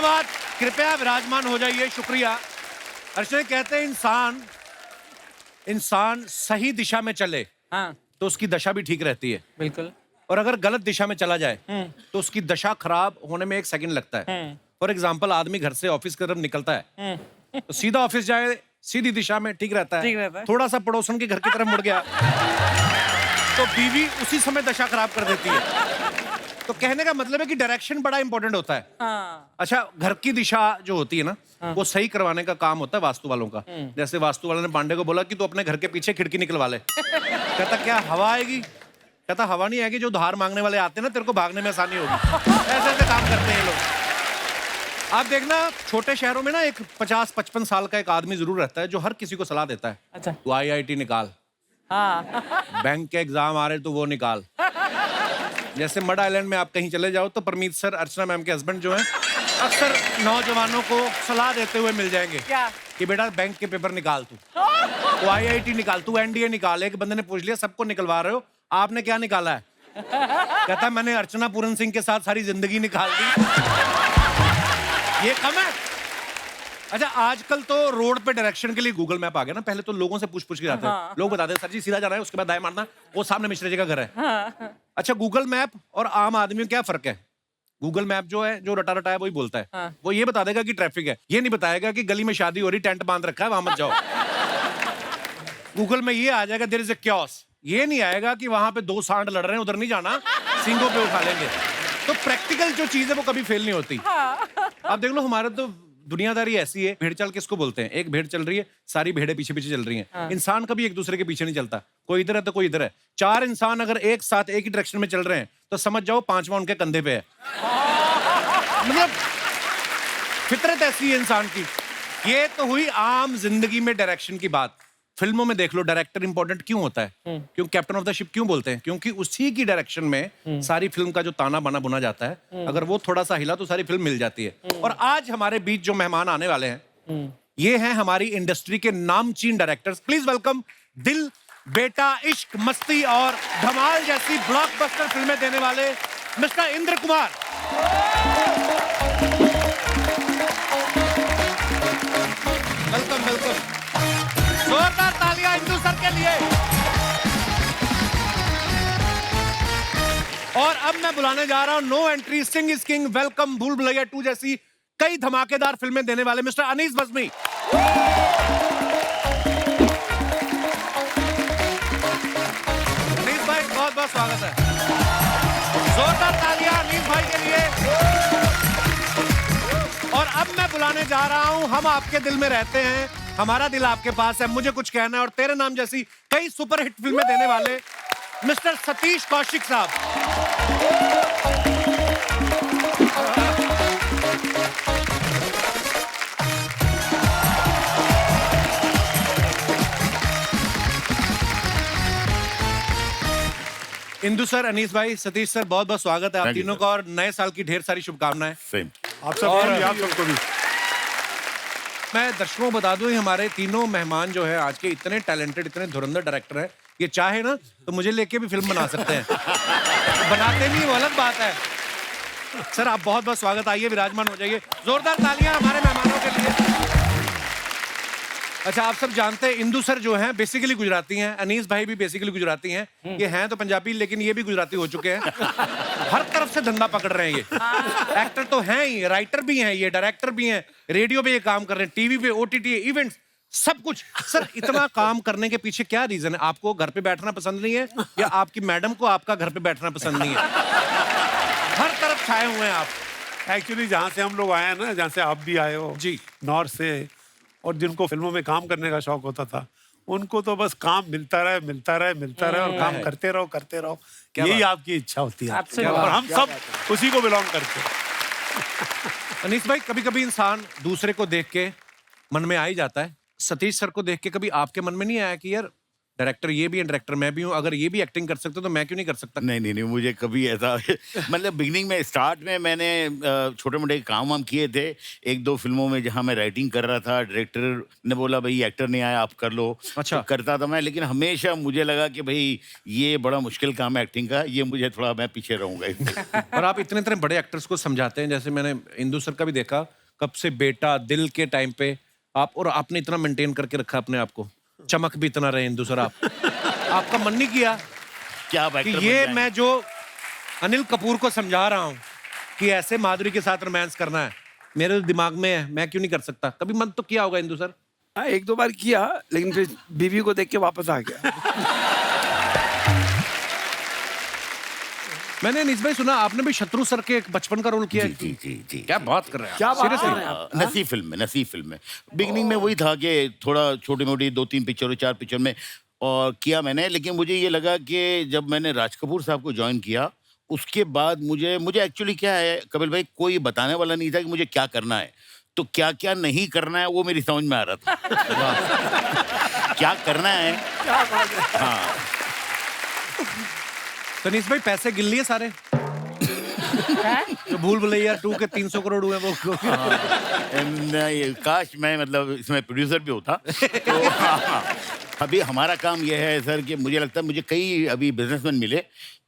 धन्यवाद, कृपया विराजमान हो जाइए, शुक्रिया। अर्चना, कहते हैं इंसान सही दिशा में चले तो उसकी दशा भी ठीक रहती है। बिल्कुल। और अगर गलत दिशा में चला जाए तो उसकी दशा खराब होने में 1 सेकंड लगता है। फॉर एग्जाम्पल, आदमी घर से ऑफिस की तरफ निकलता है तो सीधा ऑफिस जाए, सीधी दिशा में ठीक रहता है। थोड़ा सा पड़ोसन के घर की तरफ मुड़ गया तो बीवी उसी समय दशा खराब कर देती है। तो कहने का मतलब है कि डायरेक्शन बड़ा इंपॉर्टेंट होता है। अच्छा, घर की दिशा जो होती है ना, वो सही करवाने का काम होता है वास्तु वालों का। जैसे वास्तु वाले ने पांडे को बोला कि तू अपने घर के पीछे खिड़की निकलवा ले। कहता क्या हवा आएगी? कहता हवा नहीं आएगी, जो उधार मांगने वाले आते हैं ना, तेरे को भागने में आसानी होगी। ऐसे ऐसे काम करते हैं लोग। आप देखना, छोटे शहरों में ना एक 50-55 साल का एक आदमी जरूर रहता है जो हर किसी को सलाह देता है। अच्छा। तू IIT निकाल, बैंक के एग्जाम आ रहे तो वो निकाल। जैसे मड आइलैंड में आप कहीं चले जाओ तो परमीत सर, अर्चना मैम के हस्बैंड जो हैं, अक्सर नौजवानों को सलाह देते हुए मिल जाएंगे क्या? कि बेटा बैंक के पेपर निकाल, तू IIT निकाल, तू NDA निकाल। एक बंदे ने पूछ लिया, सबको निकलवा रहे हो, आपने क्या निकाला है? कहता मैंने अर्चना पूरन सिंह के साथ सारी जिंदगी निकाल दी। ये कम है? अच्छा, आजकल तो रोड पे डायरेक्शन के लिए गूगल मैप आ गया ना। पहले तो लोगों से पूछ के जाते हैं। लोग बताते हैं सर जी सीधा जाना है, उसके बाद दाएं मारना, वो सामने मिश्रा जी का घर है। अच्छा, गूगल मैप और आम आदमी में क्या फर्क है? गूगल मैप जो है, जो रटा रटा है वही बोलता है। वो ये बता देगा कि ट्रैफिक है, ये नहीं बताएगा कि गली में शादी हो रही, टेंट बांध रखा है, वहां मत जाओ। गूगल में ये आ जाएगा देयर इज अ क्योस, ये नहीं आएगा कि वहां पे 2 सांड लड़ रहे हैं, उधर नहीं जाना, सिंगों पे उठा लेंगे। तो प्रैक्टिकल जो चीज है वो कभी फेल नहीं होती। आप देख लो, हमारे तो दुनियादारी ऐसी है। भेड़ चाल किसको बोलते हैं? एक भेड़ चल रही है, सारी भेड़ें पीछे पीछे चल रही हैं। इंसान कभी एक दूसरे के पीछे नहीं चलता, कोई इधर है तो कोई इधर है। 4 इंसान अगर एक साथ एक ही डायरेक्शन में चल रहे हैं तो समझ जाओ 5वां उनके कंधे पे है। मतलब फितरत ऐसी है इंसान की। ये तो हुई आम जिंदगी में डायरेक्शन की बात। फिल्मों में देख लो, डायरेक्टर इंपॉर्टेंट क्यों होता है? क्यों कैप्टन ऑफ द शिप क्यों बोलते हैं? क्योंकि उसी की डायरेक्शन में सारी फिल्म का जो ताना बाना बुना जाता है, अगर वो थोड़ा सा हिला तो सारी फिल्म मिल जाती है। और आज हमारे बीच जो मेहमान आने वाले हैं, ये हैं हमारी इंडस्ट्री के नामचीन डायरेक्टर्स। प्लीज वेलकम दिल, बेटा, इश्क, मस्ती और धमाल जैसी ब्लॉकबस्टर फिल्में देने वाले mister Indra Kumar. Welcome welcome, जोरदार तालियां इंदु सर के लिए। और अब मैं बुलाने जा रहा हूं, no entry, Singh is king, welcome, Bhool Bhulaiyaa 2 जैसी कई धमाकेदार फिल्में देने वाले मिस्टर अनीस बज़्मी। अनीस भाई, बहुत बहुत स्वागत है। जोरदार तालियां अनीस भाई के लिए। और अब मैं बुलाने जा रहा हूं, हम आपके दिल में रहते हैं, हमारा दिल आपके पास है, मुझे कुछ कहना है और तेरे नाम जैसी कई सुपरहिट फिल्में देने वाले मिस्टर सतीश कौशिक साहब। इंदु सर, अनीस भाई, सतीश सर, बहुत बहुत स्वागत है आप तीनों का और नए साल की ढेर सारी शुभकामनाएं। सेम आप सबको भी। मैं दर्शकों को बता दूं, हमारे तीनों मेहमान जो है आज के इतने टैलेंटेड, इतने धुरंधर डायरेक्टर हैं, ये चाहे ना तो मुझे लेके भी फिल्म बना सकते हैं। बनाते नहीं, वो अलग बात है। सर आप बहुत बहुत स्वागत, आइए विराजमान हो जाइए। जोरदार तालियां हमारे मेहमानों के लिए। अच्छा, आप सब जानते हैं इंदु सर जो हैं बेसिकली गुजराती हैं, अनीस भाई भी बेसिकली गुजराती हैं। ये हैं तो पंजाबी, लेकिन ये भी गुजराती हो चुके हैं। हर तरफ से धंधा पकड़ रहे हैं ये। एक्टर तो हैं ही, राइटर भी हैं, ये डायरेक्टर भी हैं, रेडियो पे ये काम कर रहे हैं, टीवी पे, OTT, इवेंट्स, सब कुछ। सर इतना काम करने के पीछे क्या रीजन है? आपको घर पे बैठना पसंद नहीं है या आपकी मैडम को आपका घर पे बैठना पसंद नहीं है? हर तरफ छाए हुए हैं आप। एक्चुअली जहाँ से हम लोग आए हैं ना, जहाँ से आप भी आए हो जी, नॉर्थ से, और जिनको फिल्मों में काम करने का शौक होता था, उनको तो बस काम मिलता रहे मिलता रहे मिलता रहे और काम करते रहो करते रहो, यही आपकी इच्छा होती है। और हम सब उसी को बिलोंग करते हैं। अनीस भाई, कभी कभी इंसान दूसरे को देख के मन में आ ही जाता है। सतीश सर को देख के कभी आपके मन में नहीं आया कि यार डायरेक्टर ये भी है, डायरेक्टर मैं भी हूँ, अगर ये भी एक्टिंग कर सकते तो मैं क्यों नहीं कर सकता? नहीं नहीं नहीं, मुझे कभी ऐसा मतलब बिगनिंग में स्टार्ट में मैंने छोटे मोटे काम वाम किए थे, एक दो फिल्मों में जहाँ मैं राइटिंग कर रहा था, डायरेक्टर ने बोला भाई एक्टर नहीं आया आप कर लो। अच्छा। तो करता था मैं, लेकिन हमेशा मुझे लगा कि भाई ये बड़ा मुश्किल काम है एक्टिंग का, ये मुझे थोड़ा, मैं पीछे रहूंगा। और आप इतने इतने बड़े एक्टर्स को समझाते हैं, जैसे मैंने इंदु सर का भी देखा, कब से बेटा दिल के टाइम पे आप, और आपने इतना मेंटेन करके रखा अपने आप को, चमक भी इतना रहे इंदु सर आप। आपका मन नहीं किया क्या कि ये मैं जो अनिल कपूर को समझा रहा हूँ कि ऐसे माधुरी के साथ रोमांस करना है, मेरे दिमाग में है, मैं क्यों नहीं कर सकता? कभी मन तो किया होगा इंदु सर? हाँ, एक दो बार किया, लेकिन फिर बीवी को देख के वापस आ गया। मैंने अनीस भाई सुना आपने भी शत्रु सर के एक बचपन का रोल किया है। जी जी जी। क्या बात कर रहे हैं क्या आप? बात कर Seriously? रहे हैं आप? नसीब फिल्म में, नसीब फिल्म में बिगनिंग में वही था कि थोड़ा छोटी मोटी 2-3 पिक्चरों 4 पिक्चर में और किया मैंने, लेकिन मुझे ये लगा कि जब मैंने राज कपूर साहब को ज्वाइन किया उसके बाद मुझे एक्चुअली क्या है कपिल भाई, कोई बताने वाला नहीं था कि मुझे क्या करना है, तो क्या क्या नहीं करना है वो मेरी समझ में आ रहा था। क्या करना है, क्या बात है। हाँ। तो अनीस भाई पैसे गिन लिए सारे? जो भूल भुलैया 2 के 300 करोड़ हुए वो? नहीं, काश मैं मतलब इसमें प्रोड्यूसर भी होता। तो हाँ, अभी हमारा काम यह है सर कि मुझे लगता है मुझे कई अभी बिजनेसमैन मिले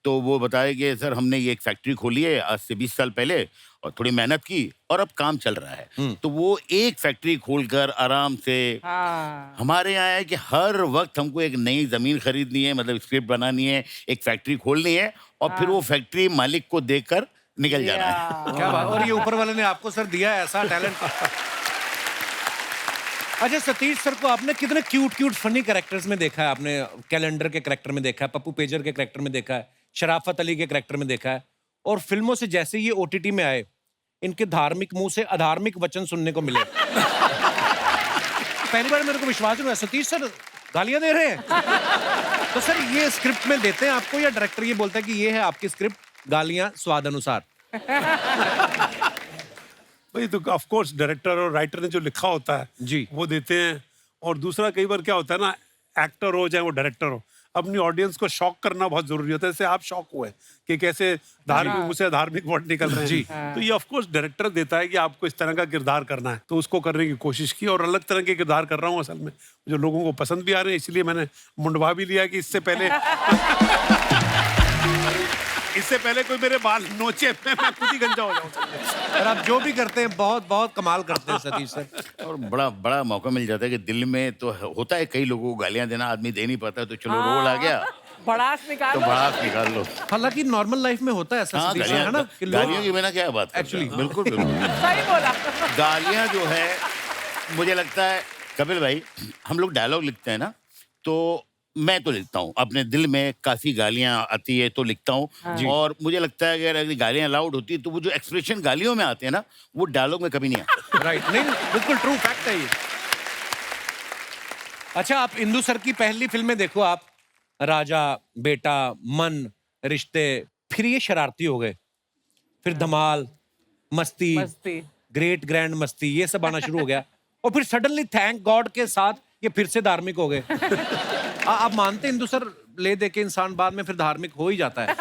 तो वो बताए कि सर हमने ये एक फैक्ट्री खोली है आज से 20 साल पहले और थोड़ी मेहनत की और अब काम चल रहा है। तो वो एक फैक्ट्री खोलकर आराम से हमारे यहाँ है कि हर वक्त हमको एक नई जमीन खरीदनी है, मतलब स्क्रिप्ट बनानी है, एक फैक्ट्री खोलनी है और फिर वो फैक्ट्री मालिक को देकर निकल जाना है। क्या बात, और ये ऊपर वाले ने आपको सर दिया है ऐसा टैलेंट। अच्छा सतीश सर को आपने कितने क्यूट क्यूट फनी कैरेक्टर्स में देखा है? आपने कैलेंडर के कैरेक्टर में देखा है, पप्पू पेजर के कैरेक्टर में देखा है, शराफत अली के कैरेक्टर में देखा है, और फिल्मों से जैसे ये ओटीटी में आए इनके धार्मिक मुंह से अधार्मिक वचन सुनने को मिले। पहली बार मेरे को विश्वास हुआ सतीश सर गालियां दे रहे हैं। तो सर ये स्क्रिप्ट में देते हैं आपको या डायरेक्टर ये बोलता है कि ये है आपकी स्क्रिप्ट, गालियां स्वाद अनुसार? भाई तो ऑफ कोर्स डायरेक्टर और राइटर ने जो लिखा होता है जी वो देते हैं। और दूसरा कई बार क्या होता है ना, एक्टर हो चाहे वो डायरेक्टर हो, अपनी ऑडियंस को शॉक करना बहुत जरूरी होता है। जैसे आप शॉक हुए कि कैसे धार्मिक मुझे से धार्मिक वर्ड निकल रहे हैं जी। तो ये ऑफ कोर्स डायरेक्टर देता है कि आपको इस तरह का किरदार करना है, तो उसको करने की कोशिश की और अलग तरह के किरदार कर रहा हूँ असल में, जो लोगों को पसंद भी आ रहे हैं। इसलिए मैंने मुंडवा भी लिया कि इससे पहले कोई मेरे बाल नोचे मैं खुद ही गंजा हो जाऊं। और आप जो भी करते हैं बहुत बहुत कमाल करते हैं सतीश सर। और बड़ा बड़ा मौका मिल जाता है कि दिल में तो होता है कई लोगों को गालियां देना, आदमी दे नहीं पाता, तो चलो रोल आ गया भड़ास निकाल तो भड़ास निकाल लो। हालांकि नॉर्मल लाइफ में होता है ऐसा हाँ, सतीश सर, है ना कि लोग गालियों की बिना क्या बात Actually। बिल्कुल बिल्कुल। सही बोला। गालियां जो है मुझे लगता है कपिल भाई, हम लोग डायलॉग लिखते हैं ना, तो मैं तो लिखता हूँ अपने दिल में, काफी गालियां आती है तो लिखता हूँ। और मुझे लगता है कि अगर गालियां लाउड होती है तो वो जो एक्सप्रेशन गालियों में आते हैं ना वो डायलॉग में कभी नहीं आते। राइट, नहीं बिल्कुल ट्रू फैक्ट है ये। अच्छा आप इंदु सर की पहली फिल्में देखो आप, राजा, बेटा, मन, रिश्ते, फिर ये शरारती हो गए, फिर धमाल, मस्ती, मस्ती। ग्रेट ग्रैंड मस्ती, ये सब आना शुरू हो गया और फिर सडनली थैंक गॉड के साथ ये फिर से धार्मिक हो गए। आप मानते हैं इंदु सर ले दे के इंसान बाद में फिर धार्मिक हो ही जाता है?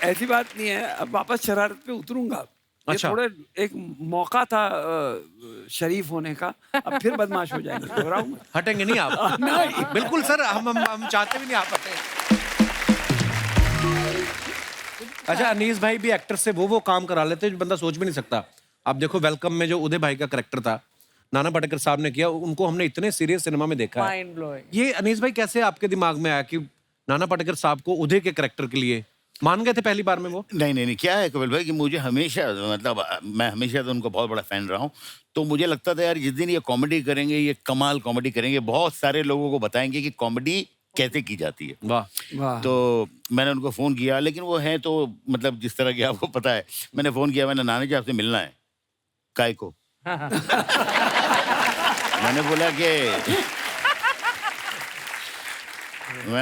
ऐसी बात नहीं है, अब वापस शरारत पे उतरूंगा। ये अच्छा। थोड़े एक मौका था शरीफ होने का, अब फिर बदमाश हो जाएंगे, घबराऊं मैं। हटेंगे नहीं आप? नहीं। बिल्कुल सर, हम चाहते भी नहीं आप हटें। अच्छा अनीस भाई भी एक्टर से वो काम करा लेते हैं जो बंदा सोच भी नहीं सकता। आप देखो वेलकम में जो उदय भाई का कैरेक्टर था, नाना पाटेकर साहब ने किया, उनको हमने इतने सीरियस सिनेमा में देखा है। Mind blowing. ये अनीस भाई कैसे आपके दिमाग में आया कि नाना पाटेकर साहब को उदय के कैरेक्टर के लिए मान गए थे पहली बार में वो? नहीं, क्या है कपिल भाई कि मुझे हमेशा, मतलब मैं हमेशा तो उनको बहुत बड़ा फैन रहा हूँ, तो मुझे लगता था यार जिस दिन ये कॉमेडी करेंगे, ये कमाल कॉमेडी करेंगे, बहुत सारे लोगों को बताएंगे कि कॉमेडी कैसे की जाती है। वाह। वाह। तो मैंने उनको फ़ोन किया, लेकिन वो हैं तो मतलब जिस तरह की आपको पता है, मैंने फ़ोन किया, मैंने नानी जी आपसे मिलना है। काय को? मैंने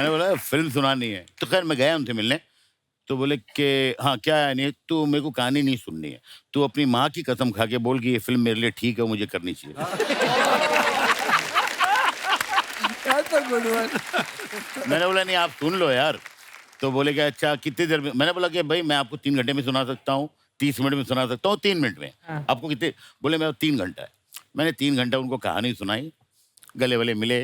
बोला फिल्म सुनानी है, तो खैर मैं गया उनसे मिलने, तो बोले कि हाँ क्या है, नहीं तो मेरे को कहानी नहीं सुननी है, तो अपनी माँ की कसम खा के बोल कि ये फिल्म मेरे लिए ठीक है, मुझे करनी चाहिए। तो गुड वन। मैंने बोला नहीं आप सुन लो यार। तो बोले कि अच्छा कितनी देर में? मैंने बोला कि भाई मैं आपको 3 घंटे में सुना सकता हूँ, 30 मिनट में सुना सकता हूँ, 3 मिनट में। आपको कितने? बोले मैं 3 घंटा है। मैंने 3 घंटा उनको कहानी सुनाई, गले वले मिले।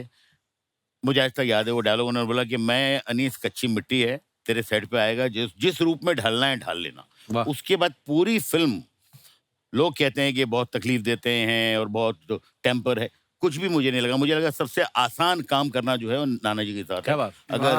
मुझे आज तक याद है वो डायलॉग, उन्होंने बोला कि मैं अनीस कच्ची मिट्टी है, तेरे सेट पे आएगा, जिस रूप में ढलना है ढाल लेना। उसके बाद पूरी फिल्म लोग कहते हैं कि बहुत तकलीफ देते हैं और बहुत टेम्पर है, कुछ भी मुझे नहीं लगा। मुझे लगा सबसे आसान काम करना जो है वो नाना जी के साथ। क्या बात। अगर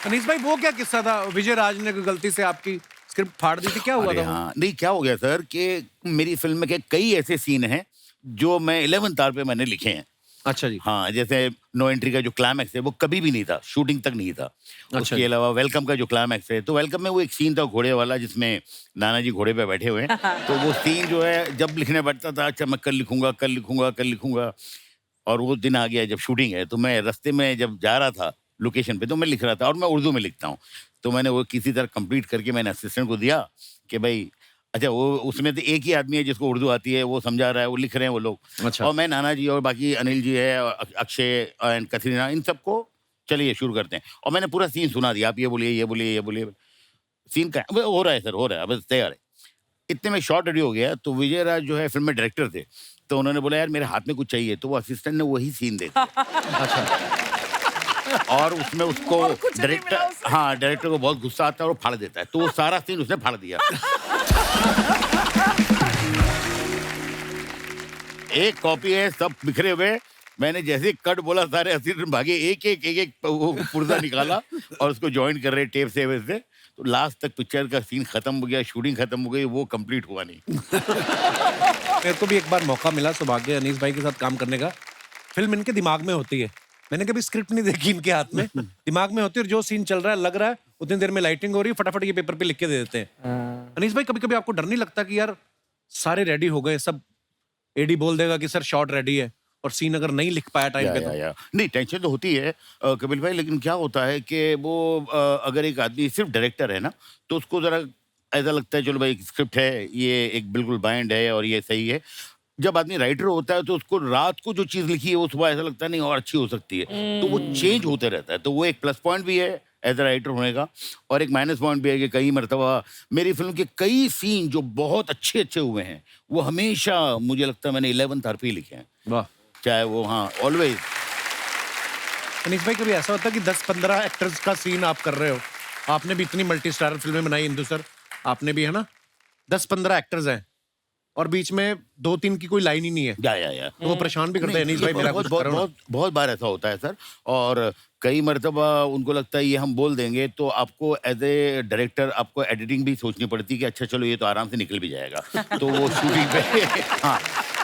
अनीस भाई वो क्या किस्सा था, विजय राज ने गलती से आपकी स्क्रिप्ट फाड़ दी थी, क्या हुआ अरे था? हाँ, नहीं क्या हो गया सर कि मेरी फिल्म में के कई ऐसे सीन हैं जो मैं 11th आवर पे मैंने लिखे हैं। अच्छा जी। हाँ, जैसे नो एंट्री का जो क्लाइमैक्स है वो कभी भी नहीं था, शूटिंग तक नहीं था। उसके अलावा वेलकम का जो क्लाइमैक्स है, तो वेलकम में वो एक सीन था घोड़े वाला जिसमें नाना जी घोड़े पे बैठे हुए हैं। तो वो सीन जो है जब लिखने बैठता था, अच्छा मैं कल लिखूंगा कल लिखूंगा कल लिखूंगा, और वो दिन आ गया जब शूटिंग है। तो मैं रास्ते में जब जा रहा था लोकेशन पे तो मैं लिख रहा था, और मैं उर्दू में लिखता हूँ। तो मैंने वो किसी तरह कंप्लीट करके मैंने असिस्टेंट को दिया कि भाई अच्छा वो उसमें तो एक ही आदमी है जिसको उर्दू आती है, वो समझा रहा है, वो लिख रहे हैं वो लोग। अच्छा। और मैं नाना जी और बाकी अनिल जी है और अक्षय एंड कतरीना, इन सबको चलिए शुरू करते हैं। और मैंने पूरा सीन सुना दिया, आप ये बोलिए ये बोलिए ये बोलिए। सीन का हो रहा है सर, हो रहा है, बस तैयार है। इतने में शॉट रेडी हो गया। तो विजय राज जो है फिल्म में डायरेक्टर थे, तो उन्होंने बोला यार मेरे हाथ में कुछ चाहिए, तो वो असिस्टेंट ने वही सीन दे दिया। और उसमें उसको डायरेक्टर, हाँ डायरेक्टर को बहुत गुस्सा आता है और वो फाड़ देता है। तो वो सारा सीन उसने फाड़ दिया। एक कॉपी है, सब बिखरे हुए। मैंने जैसे कट बोला सारे असिस्टेंट भागे, एक एक वो पुर्जा निकाला और उसको ज्वाइन कर रहे टेप से वैसे। तो लास्ट तक पिक्चर का सीन खत्म हो गया, शूटिंग खत्म हो गई, वो कंप्लीट हुआ नहीं। मेरे को भी एक बार मौका मिला सौभाग्य अनीस भाई के साथ काम करने का। फिल्म इनके दिमाग में होती है, मैंने कभी स्क्रिप्ट नहीं देखी इनके हाथ में, दिमाग में होती है और जो सीन चल रहा है लग रहा है उतनी देर में लाइटिंग हो रही है, फटाफट ये पेपर पे लिख के दे देते हैं। अनीस भाई कभी कभी आपको डर नहीं लगता कि यार सारे रेडी हो गए, सब एडी बोल देगा कि सर शॉट रेडी है, और सीन अगर नहीं लिख पाया टाइम पे तो? नहीं टेंशन तो होती है कपिल भाई, लेकिन क्या होता है कि वो अगर एक आदमी सिर्फ डायरेक्टर है ना, तो उसको जरा ऐसा लगता है चलो भाई स्क्रिप्ट है, ये एक बिल्कुल बाइंड है और ये सही है। जब आदमी राइटर होता है तो उसको रात को जो चीज़ लिखी है वो सुबह ऐसा लगता है नहीं और अच्छी हो सकती है, तो वो चेंज होते रहता है। तो वो एक प्लस पॉइंट भी है एज ए राइटर होने का, और एक माइनस पॉइंट भी है कि कई मरतबा मेरी फिल्म के कई सीन जो बहुत अच्छे अच्छे हुए हैं वो हमेशा मुझे लगता है मैंने 11th आवर पे लिखे हैं। वाह। चाहे वो हाँ ऑलवेज। अनीस भाई कभी ऐसा होता है कि 10-15 एक्टर्स का सीन आप कर रहे हो, आपने भी इतनी मल्टी स्टारर फिल्में बनाई इंदु सर, आपने भी है ना, 10-15 एक्टर्स हैं और बीच में 2-3 की कोई लाइन ही नहीं है, या तो वो परेशान भी करते हैं अनीस भाई मेरा कुछ करो ना। बहुत बार ऐसा होता है सर, और कई मरतबा उनको लगता है ये हम बोल देंगे तो आपको एज ए डायरेक्टर आपको एडिटिंग भी सोचनी पड़ती है कि अच्छा चलो ये तो आराम से निकल भी जाएगा। तो वो शूटिंग पे हाँ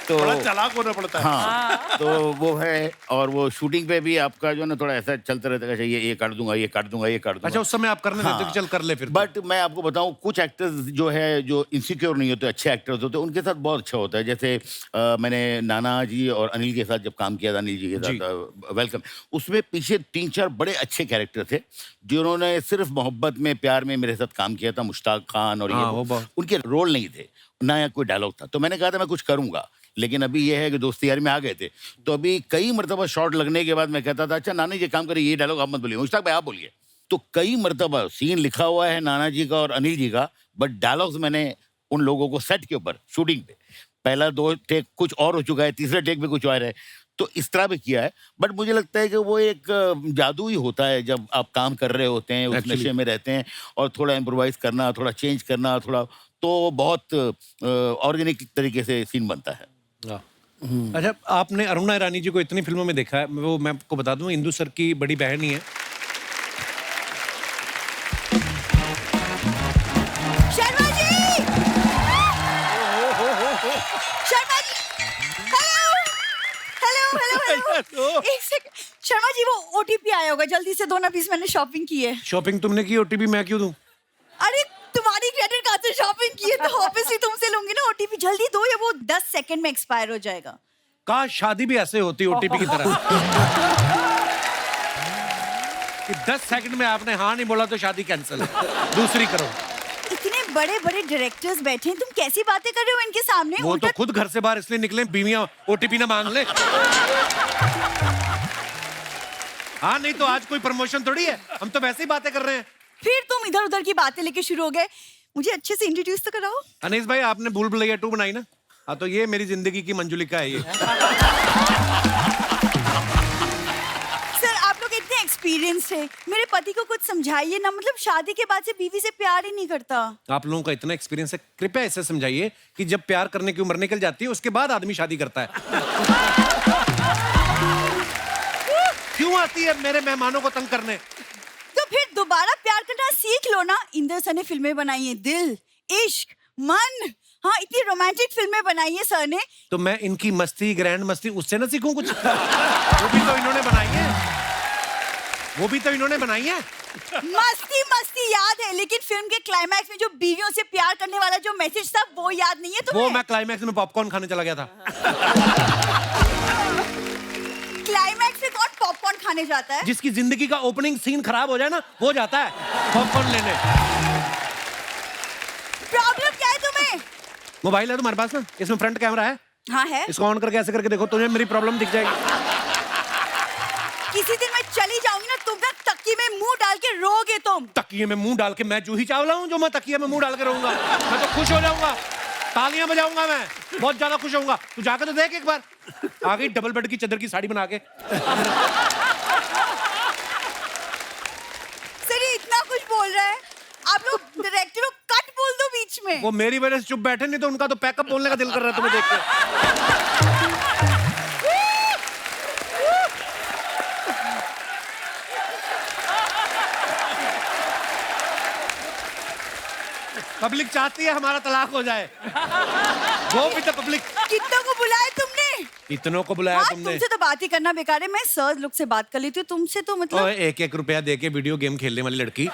तो थोड़ा चालाक होना पड़ता है। हाँ तो वो है, और वो शूटिंग पे भी आपका जो ना थोड़ा ऐसा चलता रहता है, ये काट दूंगा ये काट दूंगा ये काट दूंगा। अच्छा उस समय आप करने देते हो कि चल कर ले फिर? बट मैं आपको बताऊं कुछ एक्टर्स जो है जो इनसिक्योर नहीं होते, अच्छे एक्टर्स होते हैं, उनके साथ बहुत अच्छा होता है। जैसे मैंने नाना जी और अनिल के साथ जब काम किया था, अनिल जी के साथ वेलकम, उसमें पीछे 3-4 बड़े अच्छे कैरेक्टर थे जिन्होंने सिर्फ मोहब्बत में प्यार में मेरे साथ काम किया था। मुश्ताक खान और ये उनके रोल नहीं थे, ना या कोई डायलॉग था। तो मैंने कहा था मैं कुछ करूंगा, लेकिन अभी ये है कि दोस्ती यारी में आ गए थे। तो अभी कई मरतबा शॉट लगने के बाद मैं कहता था अच्छा नाना जी काम करिए, ये डायलॉग आप मत बोलिए, मुश्ताक भाई आप बोलिए। तो कई मरतबा सीन लिखा हुआ है नाना जी का और अनिल जी का, बट डायलॉग्स मैंने उन लोगों को सेट के ऊपर शूटिंग पे, पहला 2 टेक कुछ और हो चुका है, तीसरे टेक पे कुछ और है, तो इस तरह भी किया है। बट मुझे लगता है कि वो एक जादू ही होता है जब आप काम कर रहे होते हैं, उस नशे में रहते हैं, और थोड़ा इम्प्रोवाइज करना, थोड़ा चेंज करना, थोड़ा तो बहुत ऑर्गेनिक तरीके से सीन बनता है। अच्छा आपने अरुणा ईरानी जी को इतनी फिल्मों में देखा है, वो मैं आपको बता दूं इंदु सर की बड़ी बहन ही है। शर्मा जी, शर्मा जी, हेलो, एक सेकंड शर्मा जी, वो ओटीपी आया होगा, जल्दी से दो ना प्लीज, मैंने शॉपिंग की है। शॉपिंग तुमने की, ओटीपी मैं क्यों दूं? अरे तुम्हारी क्रेडिट कार्ड से शॉपिंग की है तो ऑब्वियसली तुमसे लूंगी ना, ओटीपी जल्दी दो या वो 10 सेकंड में एक्सपायर हो जाएगा। काश शादी भी ऐसे होती ओटीपी की तरह कि 10 सेकंड में आपने हाँ नहीं बोला तो शादी कैंसिल, दूसरी करो। इतने बड़े बड़े डायरेक्टर्स बैठे हैं, तुम कैसी बातें कर रहे हो इनके सामने? वो तो उल्टा- खुद घर से बाहर इसलिए निकले बीवियां ओटीपी ना मांग ले। हाँ नहीं तो आज कोई प्रमोशन थोड़ी है, हम तो वैसे ही बातें कर रहे हैं। फिर तुम इधर उधर की बातें लेके शुरू हो गए। मुझे अच्छे से इंट्रोड्यूस तो कराओ। अनीस भाई आपने भूल भुलैया 2 बनाई ना? हाँ तो ये मेरी जिंदगी की मंजुलिका है ये। सर आप लोग इतने एक्सपीरियंस है, मेरे पति को कुछ समझाइए ना, मतलब शादी के बाद से बीवी से प्यार ही नहीं करता। आप लोगों का इतना एक्सपीरियंस है, कृपया ऐसे समझाइए कि जब प्यार करने की उम्र निकल जाती है उसके बाद आदमी शादी करता है। क्यों आती है मेरे मेहमानों को तंग करने? तो फिर दोबारा प्यार करना सीख लो ना। इंदर सर ने फिल्में बनाई है, दिल, इश्क, मन, हाँ इतनी रोमांटिक फिल्में बनाई है सर ने। तो मैं इनकी मस्ती, ग्रैंड मस्ती उससे ना सीखूं कुछ? वो भी तो इन्होंने बनाई है, वो भी तो इन्होंने बनाई है। मस्ती मस्ती याद है, लेकिन फिल्म के क्लाइमैक्स में जो बीवियों से प्यार करने वाला जो मैसेज था वो याद नहीं है तुम्हें? वो मैं क्लाइमैक्स में पॉपकॉर्न खाने चला गया था। क्लाइमैक्स में कौन पॉपकॉर्न खाने जाता है? जिसकी जिंदगी का ओपनिंग सीन खराब हो जाए ना, वो जाता है पॉपकॉर्न लेने। प्रॉब्लम क्या है तुम्हें? मोबाइल है तुम्हारे पास ना, इसमें फ्रंट कैमरा है, हाँ है। इसको ऑन करके ऐसे करके देखो, तुम्हें मेरी प्रॉब्लम दिख जाएगी। किसी दिन मैं चली जाऊंगी ना, तुम ना तकिए में मुंह डाल के रोगे तुम। तकिए में मुंह डाल के? मैं जूही चावला हूँ जो मैं तकिए में मुंह डाल के रहूंगा? मैं तो खुश हो जाऊंगा, तालियां बजाऊंगा, मैं बहुत ज्यादा खुश होऊंगा। तू जाकर तो देख एक बार, आ गई डबल बेड की चादर की साड़ी बना के। सर ये इतना कुछ बोल रहा है, आप लोग डायरेक्टर को कट बोल दो बीच में। वो मेरी वजह से चुप बैठे, नहीं तो उनका तो पैकअप बोलने का दिल कर रहा है तुम्हें देख के। पब्लिक चाहती है हमारा तलाक हो जाए। वो भी तो पब्लिक। कितनों को बुलाया तुमने? इतनों को बुलाया हाँ, तुमने? तुमसे तो बात ही करना बेकार है। मैं सर लोग से बात कर लेती हूँ, तुमसे तो मतलब। ओए 1-1 रुपया दे के वीडियो गेम खेलने वाली लड़की।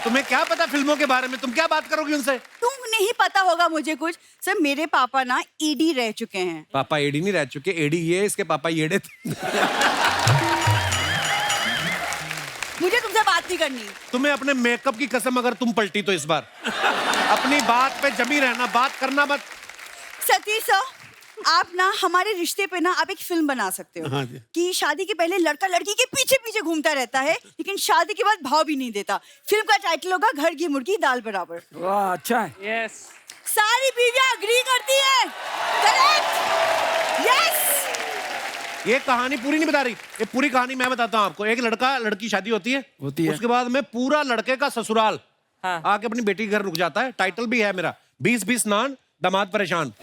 तुम्हें क्या पता फिल्मों के बारे में? तुम क्या बात करोगी उनसे? तुम नहीं पता होगा मुझे कुछ। सर मेरे पापा ना ईडी रह चुके हैं। पापा एडी नहीं रह चुके, एडी ये, इसके पापा येड़े थे। मुझे तुमसे बात नहीं करनी। तुम्हें अपने मेकअप की कसम अगर तुम पलटी तो इस बार अपनी बात पे जमी रहना, बात करना मत। सतीश सर आप ना हमारे रिश्ते पे ना आप एक फिल्म बना सकते हो। हाँ जी। कि शादी के पहले लड़का लड़की के पीछे पीछे घूमता रहता है, लेकिन शादी के बाद भाव भी नहीं देता। फिल्म का टाइटल होगा घर की मुर्गी दाल बराबर। वाह अच्छा है। सारी बीवियां अग्री करती हैं। करेक्ट? यस। ये कहानी पूरी नहीं बता रही, ये पूरी कहानी मैं बताता हूँ आपको। एक लड़का लड़की शादी होती है, उसके बाद में पूरा लड़के का ससुराल आके अपनी बेटी के घर रुक जाता है। टाइटल भी है मेरा 20-20 नान दामाद परेशान।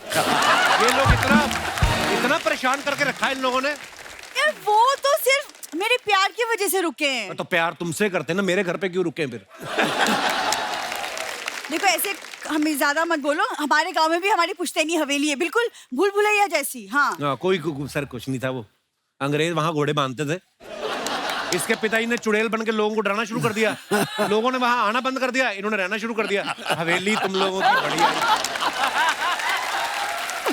ये लोग इतना परेशान करके रखा है इन लोगों ने। यार वो तो सिर्फ मेरे प्यार की वजह से रुके हैं। तो प्यार तुमसे करते ना, मेरे घर पे क्यों रुके फिर? देखो ऐसे हमें ज्यादा मत बोलो, हमारे गांव में भी हमारी पुश्तैनी हवेली है, बिल्कुल भूल भुलैया जैसी। हाँ कोई सर कुछ नहीं था, वो अंग्रेज वहां घोड़े बांधते थे। इसके पिताजी ने चुड़ैल बन के लोगों को डराना शुरू कर दिया, लोगों ने वहां आना बंद कर दिया, इन्होंने रहना शुरू कर दिया। हवेली तुम लोगों की बढ़िया।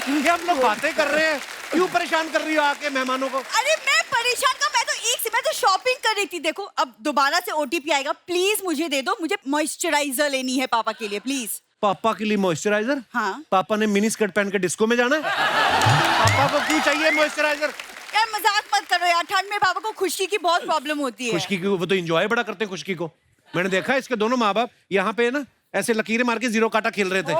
ये हम लोग बातें कर रहे हैं, क्यों परेशान कर रही हो आके मेहमानों को? अरे मैं परेशान का, मैं तो शॉपिंग कर रही थी। देखो अब दोबारा से ओटीपी आएगा, प्लीज मुझे दे दो। मुझे मॉइस्चराइजर लेनी है पापा के लिए, प्लीज। पापा के लिए मॉइस्चराइजर? हाँ। पापा ने मिनी स्कर्ट पहन के डिस्को में जाना है? पापा को क्यों चाहिए मॉइस्चराइजर? यार मजाक मत करो यार, ठंड में पापा को खुश्की की बहुत प्रॉब्लम होती है। खुशकी की वो तो एंजॉय बड़ा करते हैं खुशकी को। मैंने देखा है इसके दोनों माँ बाप यहाँ पे ना ऐसे लकीरें मार के 0 काटा खेल रहे थे।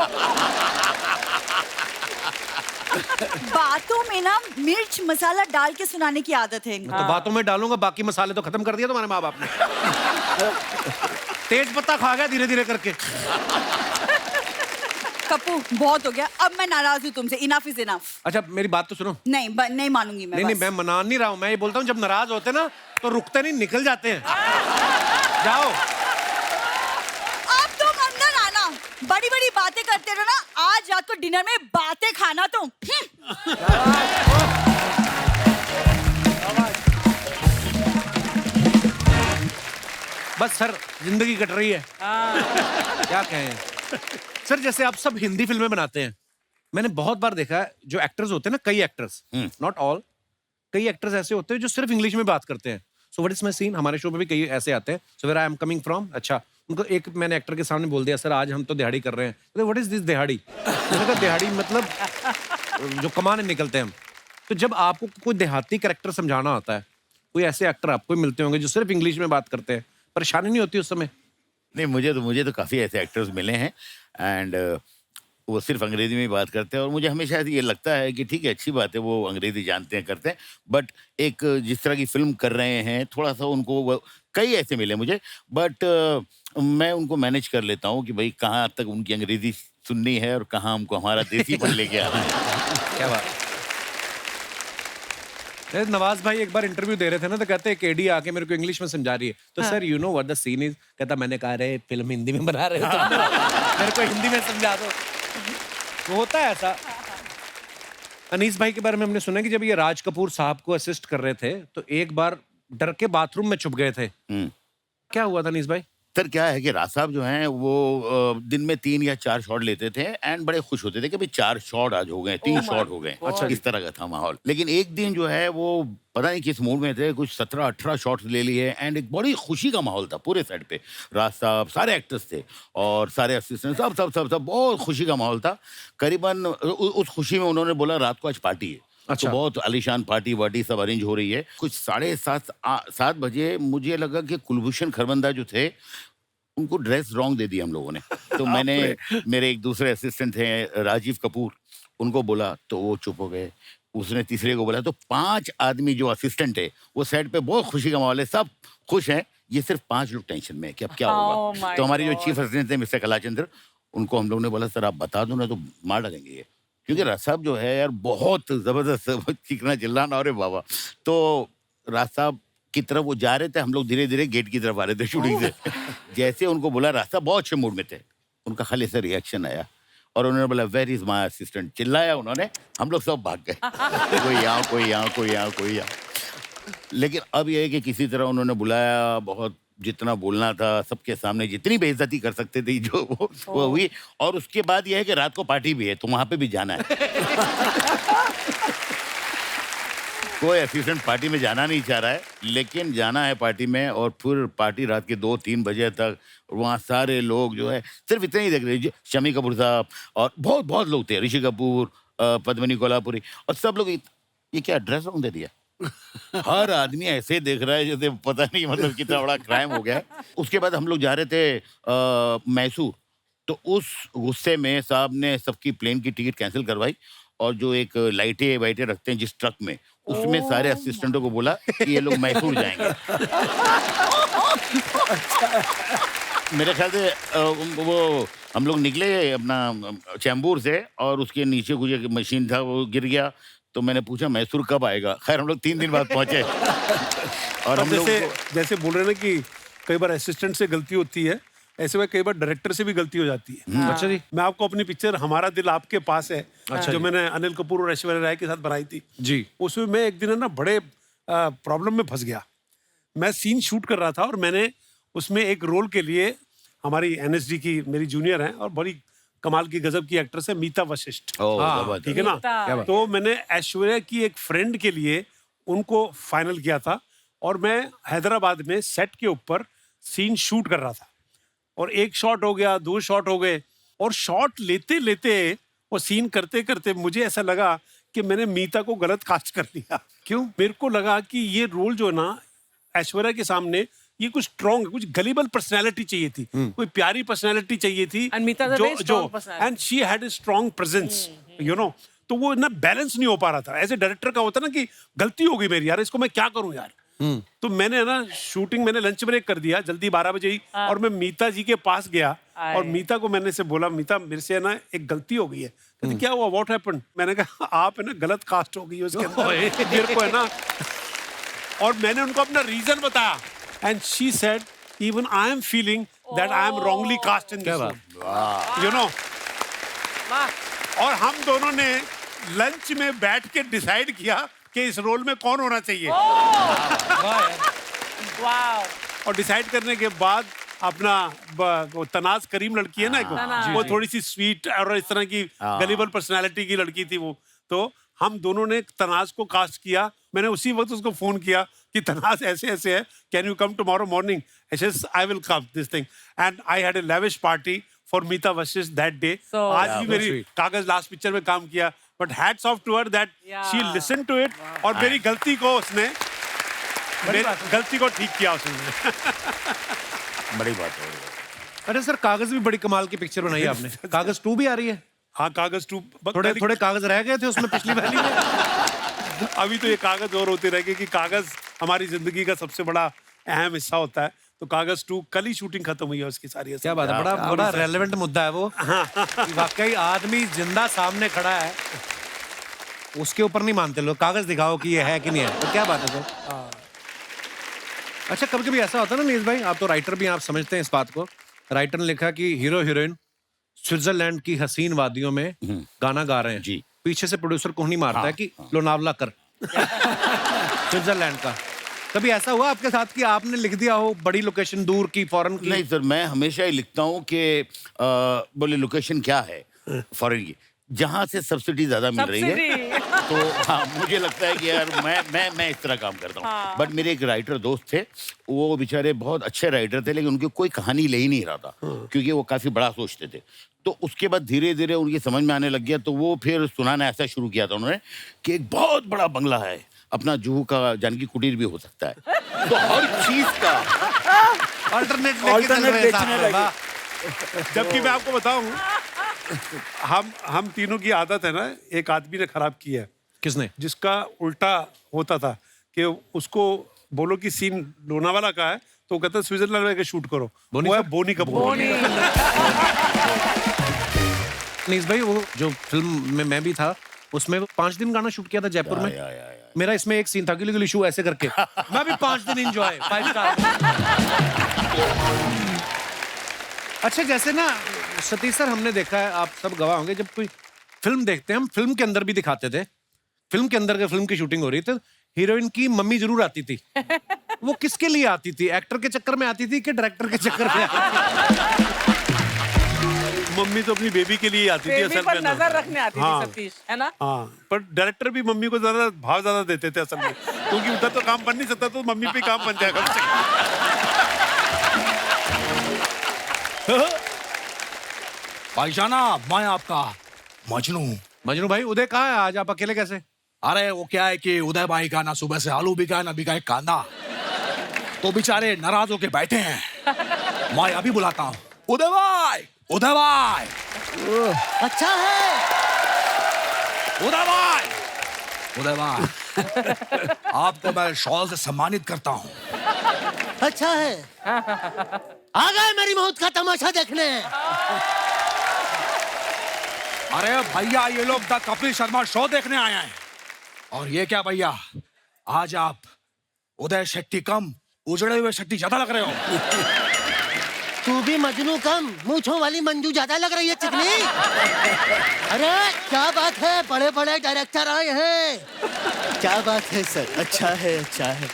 बातों में ना मिर्च मसाला डाल के सुनाने की आदत है इनको। तो बातों में डालूंगा, बाकी मसाले तो खत्म कर दिया तुम्हारे माँ बाप ने। तेज पत्ता खा गया धीरे धीरे करके। कप्पू बहुत हो गया, अब मैं नाराज हूँ तुमसे। Enough is enough. अच्छा मेरी बात तो सुनो। नहीं मानूंगी मैं। नहीं मैं मना नहीं रहा हूँ, मैं ये बोलता हूँ जब नाराज होते ना तो रुकते नहीं, निकल जाते हैं। जाओ अब तुम अंदर आना, बड़ी बड़ी बातें करते रहो ना। आज रात को डिनर में बातें खाना तुम। बस सर जिंदगी कट रही है। क्या कहें सर, जैसे आप सब हिंदी फिल्में बनाते हैं, मैंने बहुत बार देखा है जो एक्टर्स होते हैं ना, कई एक्टर्स, नॉट ऑल, कई एक्टर्स ऐसे होते हैं जो सिर्फ इंग्लिश में बात करते हैं। So what is my scene, हमारे शो में भी कई ऐसे आते हैं। So where I am coming from, अच्छा उनको एक मैंने एक्टर के सामने बोल दिया, सर आज हम तो दिहाड़ी कर रहे हैं। व्हाट इज दिस दिहाड़ी? मैंने कहा दिहाड़ी मतलब जो कमाने निकलते हैं हम। तो जब आपको कोई देहाती कैरेक्टर समझाना होता है, कोई ऐसे एक्टर आपको मिलते होंगे जो सिर्फ इंग्लिश में बात करते हैं, परेशानी नहीं होती उस समय? नहीं, मुझे तो काफ़ी ऐसे एक्टर्स मिले हैं एंड वो सिर्फ अंग्रेजी में ही बात करते हैं और मुझे हमेशा ये लगता है कि ठीक है, अच्छी बात है, वो अंग्रेजी जानते हैं, करते हैं, बट एक जिस तरह की फिल्म कर रहे हैं थोड़ा सा उनको कई ऐसे मिले मुझे, बट मैं उनको मैनेज कर लेता हूँ कि भाई कहाँ तक उनकी अंग्रेजी सुननी है और कहाँ हमको हमारा देसीपन लेके आना है। क्या बात। नवाज भाई एक बार इंटरव्यू दे रहे थे ना, तो कहते हैं केडी आके मेरे को इंग्लिश में समझा रही है, तो sir you know what the scene is. कहता मैंने कहा अरे फिल्म हिंदी में बना रहे हो तुम, मेरे को हिंदी में समझा दो। वो होता है ऐसा। अनीस भाई के बारे में हमने सुना कि जब ये राज कपूर साहब को असिस्ट कर रहे थे तो एक बार डर के बाथरूम में छुप गए थे। क्या हुआ था अनीस भाई? सर क्या है कि राज साहब जो हैं वो दिन में 3 या 4 शॉट लेते थे एंड बड़े खुश होते थे कि भाई 4 शॉट आज हो गए, 3 शॉट हो गए। अच्छा, इस तरह का था माहौल। लेकिन एक दिन जो है वो पता नहीं किस मूड में थे, कुछ 17-18 शॉट्स ले लिए एंड एक बड़ी खुशी का माहौल था पूरे सेट पे। राज साहब, सारे एक्टर्स थे और सारे असिस्टेंट, सब बहुत खुशी का माहौल था। करीबन उस खुशी में उन्होंने बोला रात को आज पार्टी है। अच्छा। तो बहुत आलीशान पार्टी वार्टी सब अरेंज हो रही है। कुछ 7:30 बजे मुझे लगा कि कुलभूषण खरबंदा जो थे उनको ड्रेस रॉन्ग दे दी हम लोगों ने। तो मैंने मेरे एक दूसरे असिस्टेंट थे राजीव कपूर, उनको बोला तो वो चुप हो गए। उसने तीसरे को बोला, तो 5 आदमी जो असिस्टेंट है वो सेट पे बहुत खुशी का माहौल है, सब खुश हैं, ये सिर्फ 5 लोग टेंशन में है कि अब क्या होगा। तो हमारी जो चीफ असिस्टेंट थे मिस्टर कलाचंद्र, उनको हम लोग ने बोला सर आप बता दो ना तो मार डालेंगे ये, क्योंकि राज साहब जो है यार बहुत जबरदस्त चीखना चिल्लाना, अरे बाबा। तो राज साहब की तरफ वो जा रहे थे, हम लोग धीरे धीरे गेट की तरफ आ रहे थे शूटिंग से। जैसे उनको बोला, राज साहब बहुत अच्छे मूड में थे, उनका खाली सा रिएक्शन आया और उन्होंने बोला वेयर इज माय असिस्टेंट, चिल्लाया उन्होंने, हम लोग सब भाग गए। कोई यहाँ कोई यहाँ कोई यहाँ कोई यहाँ। लेकिन अब यह है कि किसी तरह उन्होंने बुलाया, बहुत जितना बोलना था सबके सामने, जितनी बेइज्जती कर सकते थे जो वो हुई। और उसके बाद यह है कि रात को पार्टी भी है तो वहां पे भी जाना है। कोई असिस्टेंट पार्टी में जाना नहीं चाह रहा है, लेकिन जाना है पार्टी में। और फिर पार्टी रात के 2-3 बजे तक, वहाँ सारे लोग जो है सिर्फ इतने ही देख रहे हैं, शमी कपूर साहब और बहुत लोग थे, ऋषि कपूर, पद्मिनी कोल्हापुरी, और सब लोग ये क्या ड्रेस रॉन्ग दे दिया। हर आदमी ऐसे देख रहा है जैसे पता नहीं मतलब कितना बड़ा क्राइम हो गया है। उसके बाद हम लोग जा रहे थे मैसूर, तो उस गुस्से में साहब ने सबकी प्लेन की टिकट कैंसिल करवाई और जो एक लाइटें वाइटें रखते हैं जिस ट्रक में, उसमें सारे असिस्टेंटों को बोला कि ये लोग मैसूर जाएंगे। मेरे ख्याल से वो हम लोग निकले अपना चैम्बूर से और उसके नीचे कुछ एक मशीन था वो गिर गया। तो मैंने पूछा मैसूर कब आएगा। खैर हम लोग 3 दिन बाद पहुंचे। और हम लोग जैसे बोल रहे हैं ना कि कई बार असिस्टेंट से गलती होती है, ऐसे में कई बार डायरेक्टर से भी गलती हो जाती है। अच्छा जी। मैं आपको अपनी पिक्चर हमारा दिल आपके पास है, अच्छा जो जी। मैंने अनिल कपूर और ऐश्वर्या राय के साथ बनाई थी जी। उसमें मैं एक दिन है ना बड़े प्रॉब्लम में फंस गया। मैं सीन शूट कर रहा था और मैंने उसमें एक रोल के लिए, हमारी एनएसडी की मेरी जूनियर है और बड़ी कमाल की गजब की एक्ट्रेस है मीता वशिष्ठ, ठीक है ना। तो मैंने ऐश्वर्या की एक फ्रेंड के लिए उनको फाइनल किया था और मैं हैदराबाद में सेट के ऊपर सीन शूट कर रहा था और 1 शॉट हो गया, 2 शॉट हो गए और शॉट लेते लेते और सीन करते करते मुझे ऐसा लगा कि मैंने मीता को गलत कास्ट कर लिया। क्यों? मेरे को लगा कि ये रोल जो है ना ऐश्वर्या के सामने ये कुछ स्ट्रॉन्ग, कुछ गलीबल पर्सनालिटी चाहिए थी, कोई प्यारी पर्सनालिटी चाहिए थी, and she had a strong presence, you know. तो वो ना बैलेंस नहीं हो पा रहा था। ऐसे डायरेक्टर का होता ना कि गलती हो गई मेरी, यार इसको मैं क्या करूं यार। तो मैंने ना शूटिंग मैंने लंच ब्रेक कर दिया जल्दी 12 बजे ही, और मैं मीता जी के पास गया और मीता को मैंने से बोला, मीता मेरे से ना एक गलती हो गई है। कहती क्या हुआ, व्हाट हैपेंड? मैंने कहा आप है ना गलत कास्ट हो गई है उसके अंदर मेरे को है ना। और मैंने उनको अपना रीजन बताया and she said even I am feeling that I am wrongly cast in this role, you know. और हम दोनों ने लंच में बैठ के डिसाइड किया कि इस रोल में कौन होना चाहिए। और डिसाइड करने के बाद अपना वो तनाज करीम लड़की है ना, वो थोड़ी सी स्वीट और इस तरह की गलीबल पर्सनालिटी की लड़की थी वो, तो हम दोनों ने तनाज को कास्ट किया। मैंने उसी वक्त उसको फोन किया कि तनाज ऐसे ऐसे है, can you come tomorrow morning? I said I will come this thing and I had a lavish party for Mita Vashisht that day. आज भी मेरी कागज लास्ट पिक्चर में काम किया, but hats off to her that she listen to it. और मेरी गलती को उसने गलती को ठीक किया उसने. बड़ी बात है. अरे सर, कागज भी बड़ी कमाल की पिक्चर बनाई है आपने. कागज 2 भी आ रही है. हाँ, कागज 2 थोड़े थोड़े कागज रह गए थे उसमें पिछली वाली में. अभी तो ये कागज और होते रहेंगे कि कागज हमारी जिंदगी का सबसे बड़ा अहम हिस्सा होता है. तो कागज 2 कल ही शूटिंग खत्म हुई है उसकी सारी. क्या बात है, बड़ा बड़ा रेलेवेंट मुद्दा है वो. कि वाकई आदमी जिंदा सामने खड़ा है, उसके ऊपर नहीं मानते लोग. कागज दिखाओ कि ये है कि नहीं है. तो क्या बात है सर. अच्छा, कभी कभी ऐसा होता है ना नीज भाई, आप तो राइटर भी हैं, आप समझते हैं इस बात को. राइटर ने लिखा कि हीरो हीरोइन स्विट्जरलैंड की हसीन वादियों में गाना गा रहे हैं जी. पीछे से प्रोड्यूसर कोहनी मारता है कि लोनावला कर. स्विट्जरलैंड का. कभी ऐसा हुआ आपके साथ कि आपने लिख दिया हो बड़ी लोकेशन, दूर की, फॉरेन की? नहीं सर, मैं हमेशा ही लिखता हूँ कि बोले लोकेशन क्या है फॉरेन की, जहाँ से सब्सिडी ज्यादा मिल रही है. तो हाँ, मुझे लगता है कि यार मैं इस तरह काम करता हूँ. बट मेरे एक राइटर दोस्त थे, वो बेचारे बहुत अच्छे राइटर थे, लेकिन उनकी कोई कहानी ले ही नहीं रहा था, क्योंकि वो काफी बड़ा सोचते थे. तो उसके बाद धीरे धीरे उनकी समझ में आने लग गया, तो वो फिर सुनाना ऐसा शुरू किया था उन्होंने कि एक बहुत बड़ा बंगला है, अपना जुहू का जानकी कुटीर भी हो सकता है. तो हर चीज का अल्टरनेट बेचने लगे. जबकि मैं आपको बताऊं, हम तीनों की आदत है ना, एक आदमी ने खराब की है. किसने? जिसका उल्टा होता था कि उसको बोलो कि सीन लोनावाला का है, तो कहता है स्विट्जरलैंड में शूट करो. बोनी वो है सर? बोनी कपूर. नीस भाई, वो जो फिल्म में मैं भी था, उसमें 5 दिन गाना शूट किया था जयपुर में. मेरा इसमें एक सीन था कि लिगल इशू ऐसे करके मैं भी 5 दिन एंजॉय 5 स्टार. अच्छा, जैसे ना सतीश सर, हमने देखा है, आप सब गवाह होंगे, जब कोई फिल्म देखते हैं, हम फिल्म के अंदर भी दिखाते थे. फिल्म के अंदर फिल्म की शूटिंग हो रही थी, हीरोइन की मम्मी जरूर आती थी. वो किसके लिए आती थी? एक्टर के चक्कर में आती थी कि डायरेक्टर के चक्कर में आती थी? मम्मी तो अपनी बेबी के लिए आती थी बेबी असल पर में. नजर रखने आती हाँ. थी सतीश, है ना? हाँ, पर डायरेक्टर भी मम्मी को ज्यादा भाव ज्यादा देते थे असल में, क्योंकि उधर तो काम बन नहीं सकता, तो मम्मी पे काम बन जाएगा. भाईजाना, मैं आपका मजनू. मजनू भाई, उदय कहाँ है आज? आप अकेले कैसे? अरे वो क्या है कि उदय भाई का ना सुबह से आलू बिका है ना बिका है कांदा, तो बेचारे नाराज होके बैठे हैं. मैं अभी बुलाता हूँ. उदय भाई, उदय भाई, अच्छा है. उदय भाई, उदय भाई, आपको मैं शॉल से सम्मानित करता हूँ. अच्छा है. आ गए मेरी मौत का तमाशा देखने. अरे भैया, ये लोग द कपिल शर्मा शो देखने आए हैं. और ये क्या भैया, आज आप उदय शेट्टी कम उजड़े हुए शेट्टी ज्यादा लग रहे हो. तू भी मजनू कम मूंछों वाली मंजू ज्यादा लग रही है चिकनी. अरे क्या बात है, बड़े बड़े डायरेक्टर आए हैं. क्या बात है सर. अच्छा है, अच्छा है.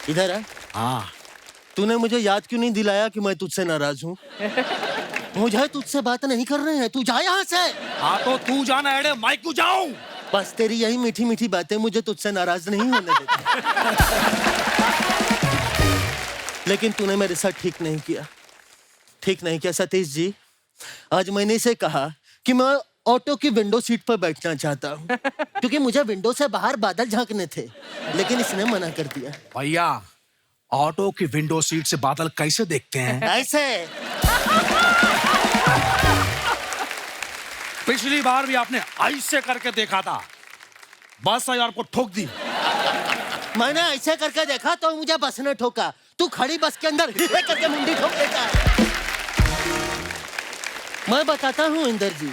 इधर आ. हाँ, तूने मुझे याद क्यों नहीं दिलाया कि मैं तुझसे नाराज हूँ? मुझे तुझसे बात नहीं कर रहे हैं, तू जा यहाँ से. हाँ तो तू जाना है, मैं क्यों जाऊं? बस तेरी यही मीठी मीठी बातें मुझे तुझसे नाराज नहीं होने देती. लेकिन तूने मेरे साथ ठीक नहीं किया. ठीक नहीं किया सतीश जी. आज मैंने इसे कहा कि मैं ऑटो की विंडो सीट पर बैठना चाहता हूँ, क्योंकि मुझे विंडो से बाहर बादल झांकने थे, लेकिन इसने मना कर दिया. भैया, ऑटो की विंडो सीट से बादल कैसे देखते हैं? ऐसे. पिछली बार भी आपने ऐसे करके देखा था, बस आई आपको ठोक दी. मैंने ऐसे करके देखा तो मुझे बस ने ठोका. तू खड़ी बस के अंदर हिले करके मुंडी ठोक देता है. मैं बताता हूँ इंदर जी,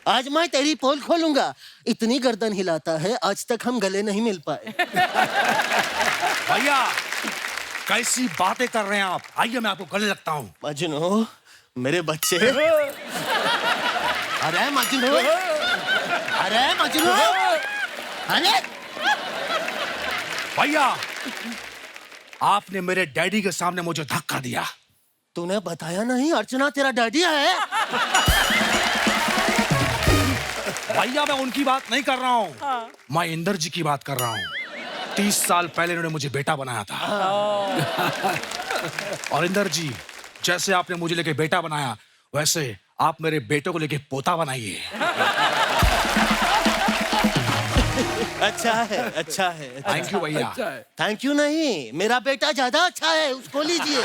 आज मैं तेरी पोल खोलूंगा. इतनी गर्दन हिलाता है, आज तक हम गले नहीं मिल पाए. भैया, कैसी बातें कर रहे हैं आप? आइए मैं आपको गले लगता हूँ. मजनू, मेरे बच्चे. अरे मजनू, अरे मजनू, अरे भैया, आपने मेरे डैडी के सामने मुझे धक्का दिया. तूने बताया नहीं अर्चना तेरा डैडी है? भैया, मैं उनकी बात नहीं कर रहा हूँ. मैं इंदर जी की बात कर रहा हूँ. 30 साल पहले इन्होंने मुझे बेटा बनाया था। और इंदर जी, जैसे आपने मुझे लेके बेटा बनाया, वैसे आप मेरे बेटे को लेके पोता बनाइए। अच्छा है, अच्छा है। थैंक यू भैया। थैंक यू नहीं, मेरा बेटा ज्यादा अच्छा है, उसको लीजिए।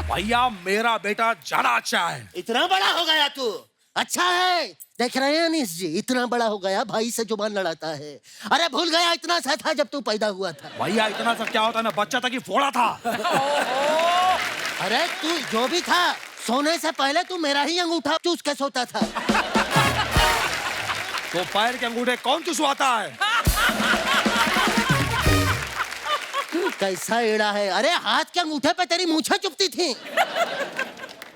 भैया मेरा बेटा ज्यादा अच्छा है। इतना बड़ा हो गया तू, अच्छा है। देख रहे हैं अनीस जी, इतना बड़ा हो गया, भाई से जुबान लड़ाता है। अरे भूल गया इतना सा था जब तू पैदा हुआ था। भैया इतना सब क्या होता है, मैं बच्चा था कि फोड़ा था। अरे तू जो भी था, सोने से पहले तू मेरा ही अंगूठा चूस के सोता था। तो पैर के अंगूठे कौन चुसवाता है? कैसा एड़ा है, अरे हाथ के अंगूठे पे तेरी मूछें चुभती थी।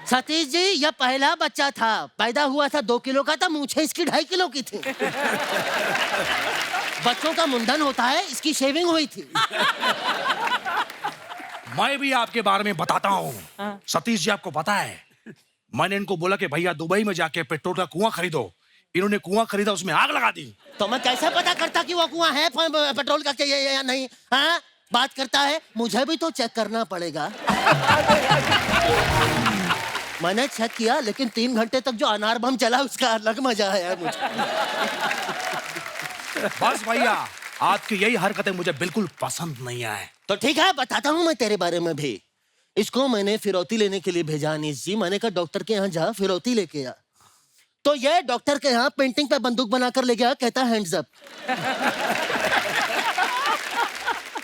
सतीश जी, यह पहला बच्चा था, पैदा हुआ था 2 किलो का था, मूछें इसकी 2.5 किलो की थी। बच्चों का मुंडन होता है, इसकी शेविंग हुई थी। मैं भी आपके बारे में बताता हूँ। सतीश जी, आपको पता है, मैंने इनको बोला कि भैया दुबई में जाके पेट्रोल का कुआं खरीदो। इन्होंने कुआं खरीदा, उसमें आग लगा दी। तो मैं कैसे पता करता कि वो कुआं है पेट्रोल का या नहीं? हाँ, बात करता है, मुझे भी तो चेक करना पड़ेगा। मैंने चेक किया, लेकिन 3 घंटे तक जो अनार बम चला उसका अलग मजा आया मुझे। बस भैया, आपकी यही हरकतें मुझे बिल्कुल पसंद नहीं आए। तो ठीक है, बताता हूँ मैं तेरे बारे में भी। इसको मैंने फिरौती लेने के लिए भेजा अनीस जी। मैंने कहा डॉक्टर के यहाँ जा, फिरौती लेके आ। तो ये डॉक्टर के यहाँ पेंटिंग पे बंदूक बनाकर ले गया, कहता हैंड्स अप।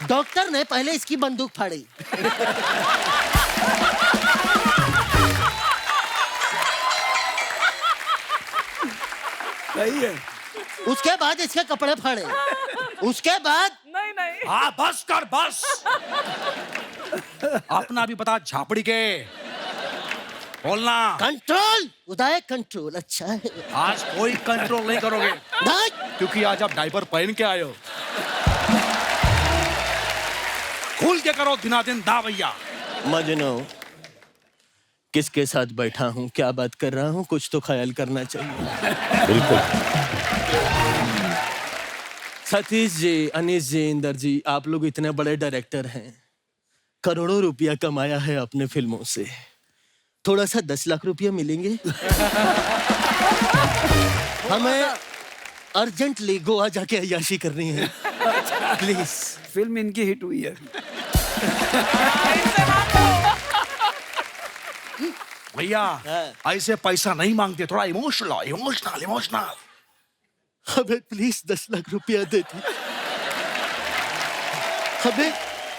डॉक्टर ने पहले इसकी बंदूक फाड़ी। सही है। उसके बाद इसके कपड़े फाड़े। उसके बाद नहीं हाँ बस कर, बस। अपना भी पता झापड़ी के बोलना। कंट्रोल उदय, कंट्रोल। अच्छा है, आज कोई कंट्रोल नहीं करोगे, नहीं। क्योंकि आज आप डायपर पहन के आए हो। खुल के करो दिनादिन दा भैया। मजनू, किसके साथ बैठा हूँ, क्या बात कर रहा हूँ, कुछ तो ख्याल करना चाहिए। बिल्कुल। सतीश जी, अनीस जी, इंदर जी, आप लोग इतने बड़े डायरेक्टर हैं, करोड़ों रुपया कमाया है अपने फिल्मों से। थोड़ा सा 10 लाख रुपया मिलेंगे? हमें अर्जेंटली गोवा जाके अय्याशी करनी है, प्लीज। फिल्म इनकी हिट हुई है। भैया ऐसे पैसा नहीं मांगते, थोड़ा इमोशनल इमोशनल इमोशनल। हमें प्लीज 10 लाख रुपया दे दी, हमें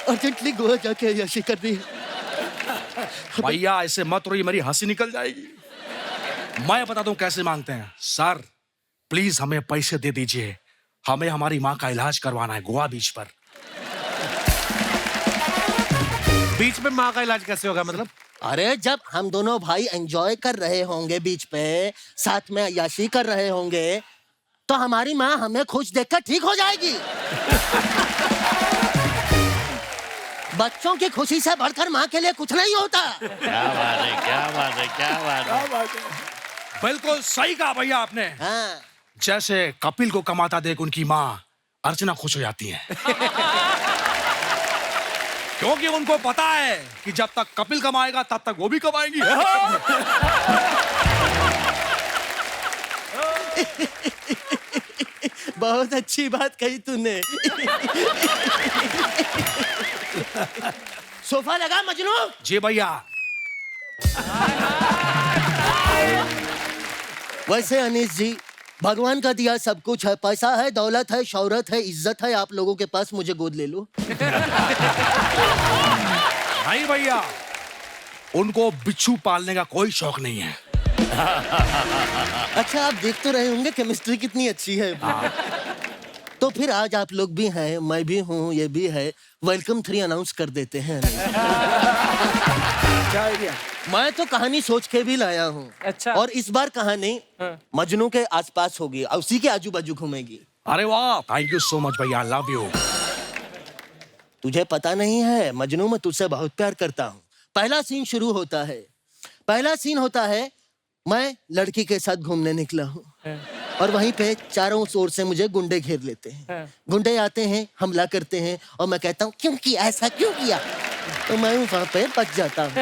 अर्जेंटली गोवा जाके अय्याशी करनी है। भैया ऐसे मत रोइए, मेरी हंसी निकल जाएगी। मैं बता दूं कैसे मांगते हैं। सर प्लीज हमें पैसे दे दीजिए, हमें हमारी माँ का इलाज करवाना है गोवा बीच पर। बीच में माँ का इलाज कैसे होगा, मतलब? अरे जब हम दोनों भाई एंजॉय कर रहे होंगे बीच पे, साथ में अय्याशी कर रहे होंगे, तो हमारी माँ हमें खुश देखकर ठीक हो जाएगी। बच्चों की खुशी से बढ़कर माँ के लिए कुछ नहीं होता। क्या बात है, क्या बात है, क्या बात है। बिल्कुल सही कहा भैया आपने। हाँ। जैसे कपिल को कमाता देख उनकी माँ अर्चना खुश हो जाती है। क्योंकि उनको पता है कि जब तक कपिल कमाएगा तब तक वो भी कमाएंगी। बहुत अच्छी बात कही तूने। सोफा लगा मजनू? जी भैया। वैसे अनीस जी, भगवान का दिया सब कुछ है, पैसा है, दौलत है, शौहरत है, इज्जत है आप लोगों के पास, मुझे गोद ले लो। नहीं भैया, उनको बिच्छू पालने का कोई शौक नहीं है। अच्छा, आप देख तो रहे होंगे केमिस्ट्री कितनी अच्छी है। तो फिर आज आप लोग भी हैं, मैं भी हूँ, ये भी है, वेलकम 3 अनाउंस कर देते हैं। क्या आइडिया? मैं तो कहानी सोच के भी लाया हूँ। अच्छा। और इस बार कहानी मजनू के आसपास होगी, उसी के आजू बाजू घूमेगी। अरे वाह, थैंक यू सो मच भैया, लव यू। तुझे पता नहीं है मजनू, मैं तुझसे बहुत प्यार करता हूँ। पहला सीन शुरू होता है, पहला सीन होता है मैं लड़की के साथ घूमने निकला हूँ और वहीं पे चारों ओर से मुझे गुंडे घेर लेते हैं। गुंडे आते हैं, हमला करते हैं और मैं कहता हूँ क्यों किया, ऐसा क्यों किया? तो मैं वहां पे बच जाता हूँ।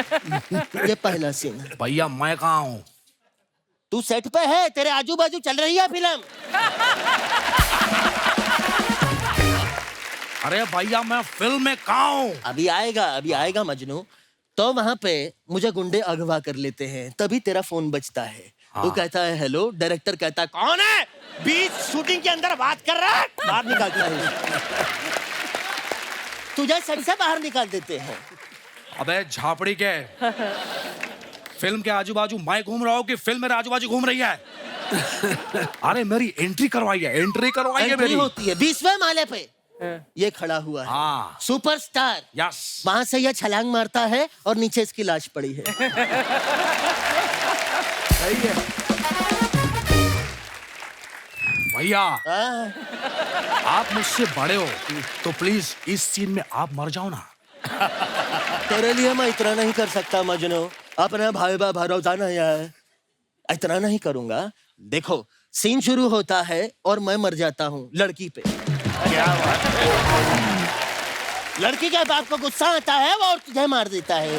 ये पहला सीन है। भैया मैं कहाँ हूँ? तू सेट पे है, तेरे आजू बाजू चल रही है फिल्म। अरे भैया मैं फिल्म में कहाँ हूँ? अभी आएगा मजनू। तो वहां पे मुझे गुंडे अगवा कर लेते हैं, तभी तेरा फोन बजता है। तू कहता है हेलो, डायरेक्टर कहता है कौन है, बीच शूटिंग के अंदर बात कर रहा है, बाहर निकालता है। तुझे सेट से बाहर निकाल देते हैं। अबे झापड़ी के, फिल्म के आजू बाजू मैं घूम रहा हूँ कि फिल्म मेरे आजू बाजू घूम रही है? अरे मेरी एंट्री करवाइए एंट्री मेरी। होती है 20वें माले पे, ये खड़ा हुआ है हाँ। सुपरस्टार। यस। वहां से ये छलांग मारता है और नीचे इसकी लाश पड़ी है। सही है। भैया हाँ। आप मुझसे बड़े हो तो प्लीज इस सीन में आप मर जाओ ना। तेरे लिए मैं इतना नहीं कर सकता मजनू, अपना भाई बा भरोसा नहीं है, इतना नहीं करूंगा। देखो सीन शुरू होता है और मैं मर जाता हूँ लड़की पे। क्या बात है? लड़की के बाप को गुस्सा आता है वो और तुझे मार देता है।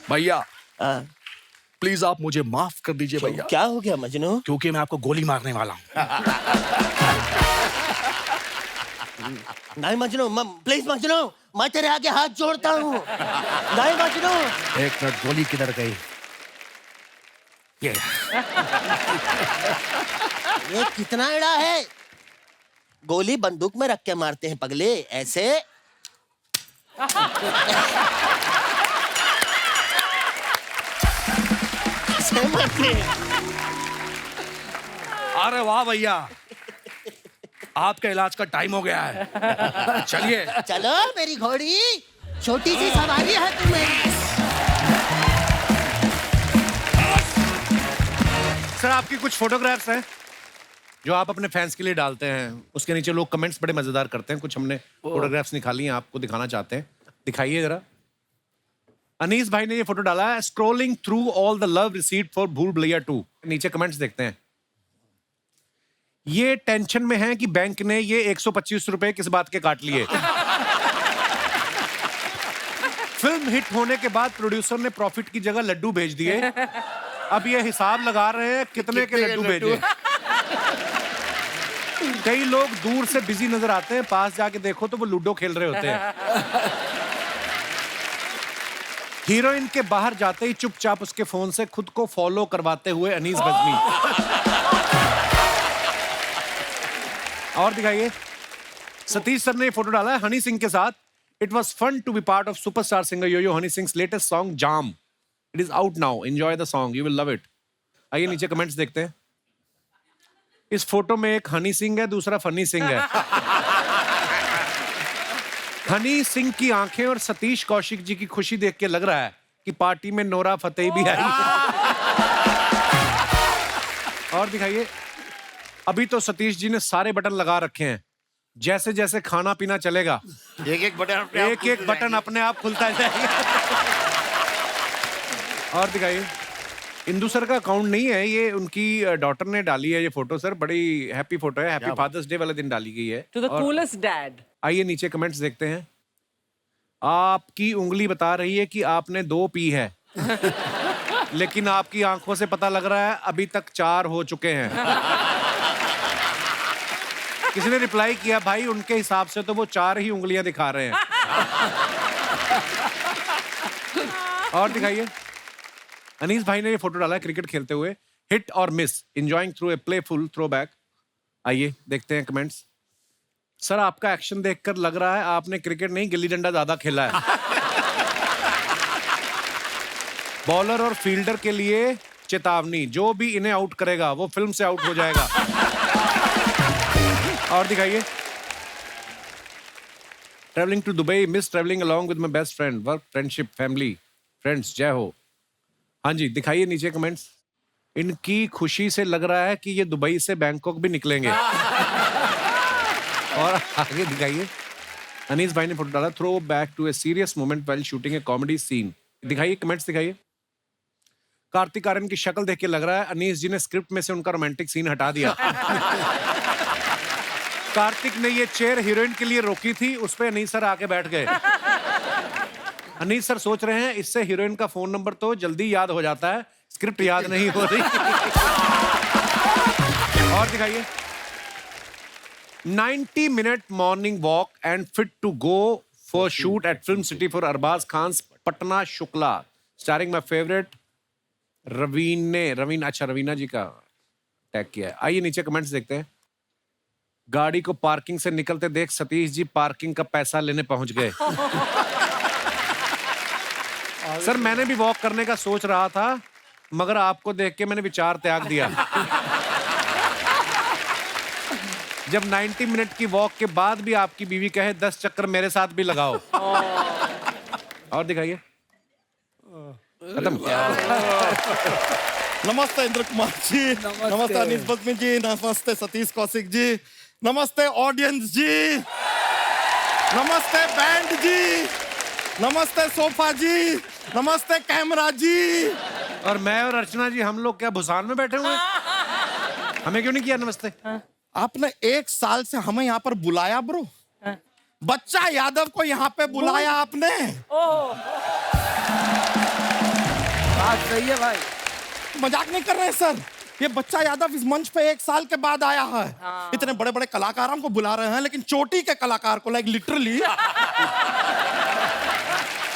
भैया हाँ। प्लीज आप मुझे माफ कर दीजिए भैया, क्या हो गया मजनू? क्योंकि मैं आपको गोली मारने वाला हूँ। नहीं मजनू, प्लीज मजनू, मैं तेरे आगे हाथ जोड़ता हूँ। नहीं मजनू। एक मिनट, गोली किधर गई? ये कितना एड़ा है? गोली बंदूक में रख के मारते हैं पगले, ऐसे। ऐसे मारते हैं। अरे वाह भैया, आपका इलाज का टाइम हो गया है। चलिए चलो मेरी घोड़ी, छोटी सी सवारी है तुम्हें। सर आपकी कुछ फोटोग्राफ्स हैं जो आप अपने फैंस के लिए डालते हैं, उसके नीचे लोग कमेंट्स बड़े मजेदार करते हैं। कुछ हमने फोटोग्राफ्स निकाली हैं, आपको दिखाना चाहते हैं, दिखाइए जरा। अनीस भाई ने ये फोटो डाला है, scrolling through all the love receipt for भूल भुलैया 2। नीचे कमेंट्स देखते हैं। ये टेंशन में है कि बैंक ने ये 125 रुपए किस बात के काट लिए। फिल्म हिट होने के बाद प्रोड्यूसर ने प्रॉफिट की जगह लड्डू भेज दिए। अब ये हिसाब लगा रहे हैं कितने के लड्डू भेजे। कई लोग दूर से बिजी नजर आते हैं, पास जाके देखो तो वो लूडो खेल रहे होते हैं। हीरोइन के बाहर जाते ही चुपचाप उसके फोन से खुद को फॉलो करवाते हुए अनीस बजमी। और दिखाइए, सतीश सर ने ये फोटो डाला है हनी सिंह के साथ। It was fun to be part of superstar singer Yo Yo Honey Singh latest song Jaam. It is out now, enjoy the song, you will love it. आइए नीचे कमेंट्स देखते हैं। इस फोटो में एक हनी सिंह है, दूसरा फनी सिंह है। हनी सिंह की आंखें और सतीश कौशिक जी की खुशी देख के लग रहा है कि पार्टी में नोरा फतेही भी आई। और दिखाइए, अभी तो सतीश जी ने सारे बटन लगा रखे हैं, जैसे जैसे खाना पीना चलेगा एक एक बटन अपने आप खुलता जाएगा। और दिखाइए, इंदु सर का अकाउंट नहीं है ये, उनकी डॉटर ने डाली है ये फोटो। सर बड़ी हैप्पी फोटो है, हैप्पी फादर्स डे वाले दिन डाली गई है। To the coolest dad. आइए नीचे कमेंट्स देखते हैं। आपकी उंगली बता रही है कि आपने 2 पी है, लेकिन आपकी आंखों से पता लग रहा है अभी तक 4 हो चुके हैं। किसी ने रिप्लाई किया, भाई उनके हिसाब से तो वो 4 ही उंगलियां दिखा रहे हैं। और दिखाइए, अनीस भाई ने ये फोटो डाला है क्रिकेट खेलते हुए, हिट और miss, enjoying through a playful throwback. आइए देखते हैं कमेंट्स। सर आपका एक्शन देखकर लग रहा है आपने क्रिकेट नहीं गिल्ली डंडा ज्यादा खेला है। बॉलर और फील्डर के लिए चेतावनी, जो भी इन्हें आउट करेगा वो फिल्म से आउट हो जाएगा। और दिखाइए, travelling to Dubai, miss travelling along with my best friend, work friendship family friends, जय हो। हाँ जी, दिखाइए नीचे कमेंट्स। इनकी खुशी से लग रहा है कि ये दुबई से बैंकॉक भी निकलेंगे। और आगे दिखाइए, अनीस भाई ने फोटो डाला, throwback to a serious moment while shooting a comedy scene दिखाइए, कमेंट्स दिखाइए। कार्तिक आर्यन की शक्ल देख के लग रहा है अनीस जी ने स्क्रिप्ट में से उनका रोमांटिक सीन हटा दिया। कार्तिक ने ये चेयर हीरोइन के लिए रोकी थी, उस पे अनीस सर आके बैठ गए। अनीस सर सोच रहे हैं इससे हीरोइन का फोन नंबर तो जल्दी याद हो जाता है, स्क्रिप्ट याद नहीं हो रही। और दिखाइए। 90 minute morning walk and fit to go for shoot at film city for Arbaaz Khan Patna Shukla, starring my favourite Raveena ji का टैग किया है। आइए नीचे कमेंट्स देखते हैं। गाड़ी को पार्किंग से निकलते देख सतीश जी पार्किंग का पैसा लेने पहुंच गए। सर मैंने भी वॉक करने का सोच रहा था, मगर आपको देख के मैंने विचार त्याग दिया। जब 90 मिनट की वॉक के बाद भी आपकी बीवी कहे 10 चक्कर मेरे साथ भी लगाओ। और दिखाइए। खत्म। नमस्ते इंद्र कुमार जी, नमस्ते अनीस बदमी जी, नमस्ते सतीश कौशिक जी, नमस्ते ऑडियंस जी, नमस्ते बैंड जी, नमस्ते सोफा जी, नमस्ते कैमरा जी। और मैं और अर्चना जी हम लोग क्या भुसान में बैठे हुए हैं? हमें क्यों नहीं किया नमस्ते? आपने 1 साल से हमें यहाँ पर बुलाया ब्रो, बच्चा यादव को यहाँ पे बुलाया आपने। बात सही है भाई। मजाक नहीं कर रहे हैं सर, ये बच्चा यादव इस मंच पे 1 साल के बाद आया है। इतने बड़े बड़े कलाकारों को बुला रहे हैं, लेकिन चोटी के कलाकार को, लाइक लिटरली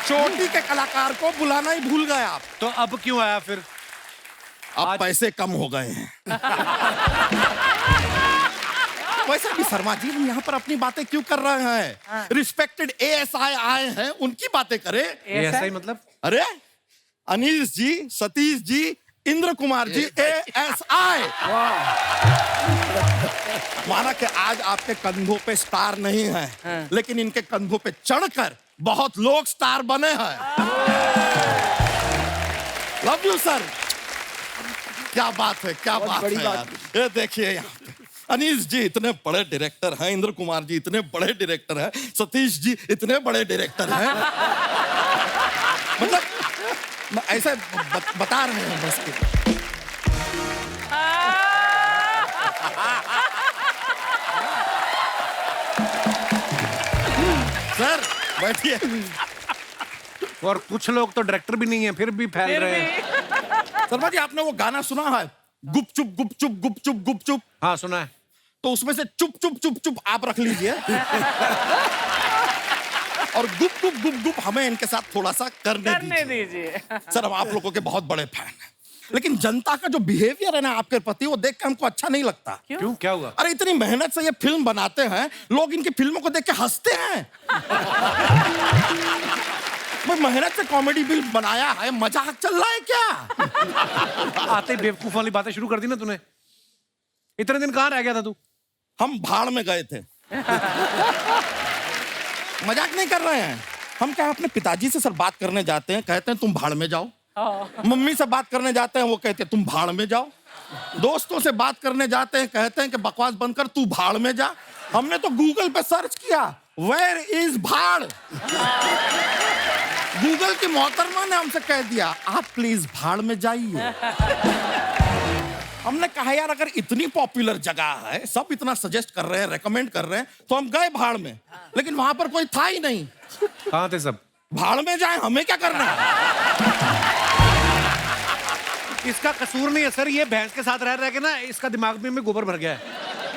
चोटी के कलाकार को बुलाना ही भूल गए आप। तो अब क्यों आया फिर? अब पैसे कम हो गए हैं। वैसे भी शर्मा जी, हम यहाँ पर अपनी बातें क्यों कर रहे हैं? रिस्पेक्टेड ASI आए हैं, उनकी बातें करें। ASI मतलब? अरे अनीस जी, सतीश जी, इंद्र कुमार जी, ASI। माना कि आज आपके कंधों पे स्टार नहीं है, लेकिन इनके कंधों पे चढ़कर बहुत लोग स्टार बने हैं। Love you sir. क्या बात है, क्या बात है यार। ये देखिए यहाँ पे अनीस जी इतने बड़े डायरेक्टर हैं, इंद्र कुमार जी इतने बड़े डायरेक्टर हैं, सतीश जी इतने बड़े डायरेक्टर हैं। मतलब ऐसे बता रहे हैं बस के। सर बैठिए। और कुछ लोग तो डायरेक्टर भी नहीं है, फिर भी फैल रहे हैं। शर्मा जी, आपने वो गाना सुना है गुपचुप गुपचुप गुपचुप गुपचुप? हाँ सुना है। तो उसमें से चुप चुप चुप चुप आप रख लीजिए और गुप गुप गुप गुप हमें इनके साथ थोड़ा सा करने दीजिए। सर हम आप लोगों के बहुत बड़े फैन हैं, लेकिन जनता का जो बिहेवियर है ना आपके प्रति, वो देख के हमको अच्छा नहीं लगता। क्यों? क्या हुआ? अरे इतनी मेहनत से ये फिल्म बनाते हैं, लोग इनकी फिल्मों को देख के हंसते हैं। मैं मेहनत से कॉमेडी फिल्म बनाया है, मजाक चल रहा है क्या? आते बेवकूफ वाली बातें शुरू कर दी ना तूने। इतने दिन कहाँ रह गया था तू? हम भाड़ में गए थे। मजाक नहीं कर रहे हैं हम। क्या अपने पिताजी से सर बात करने जाते हैं, कहते हैं तुम भाड़ में जाओ। मम्मी से बात करने जाते हैं, वो कहते हैं तुम भाड़ में जाओ। दोस्तों से बात करने जाते हैं, कहते हैं कि बकवास बंद कर, तू भाड़ में जा। हमने तो गूगल पे सर्च किया, वेयर इज भाड़। गूगल की मोहतरमा ने हमसे कह दिया आप प्लीज भाड़ में जाइए। हमने कहा यार अगर इतनी पॉपुलर जगह है, सब इतना सजेस्ट कर रहे हैं, रेकमेंड कर रहे हैं, तो हम गए भाड़ में, लेकिन वहां पर कोई था ही नहीं। कहाँ थे सब? भाड़ में जाए, हमें क्या करना है? इसका कसूर नहीं है सर, ये भैंस के साथ रह रह के ना इसका दिमाग में गोबर भर गया है।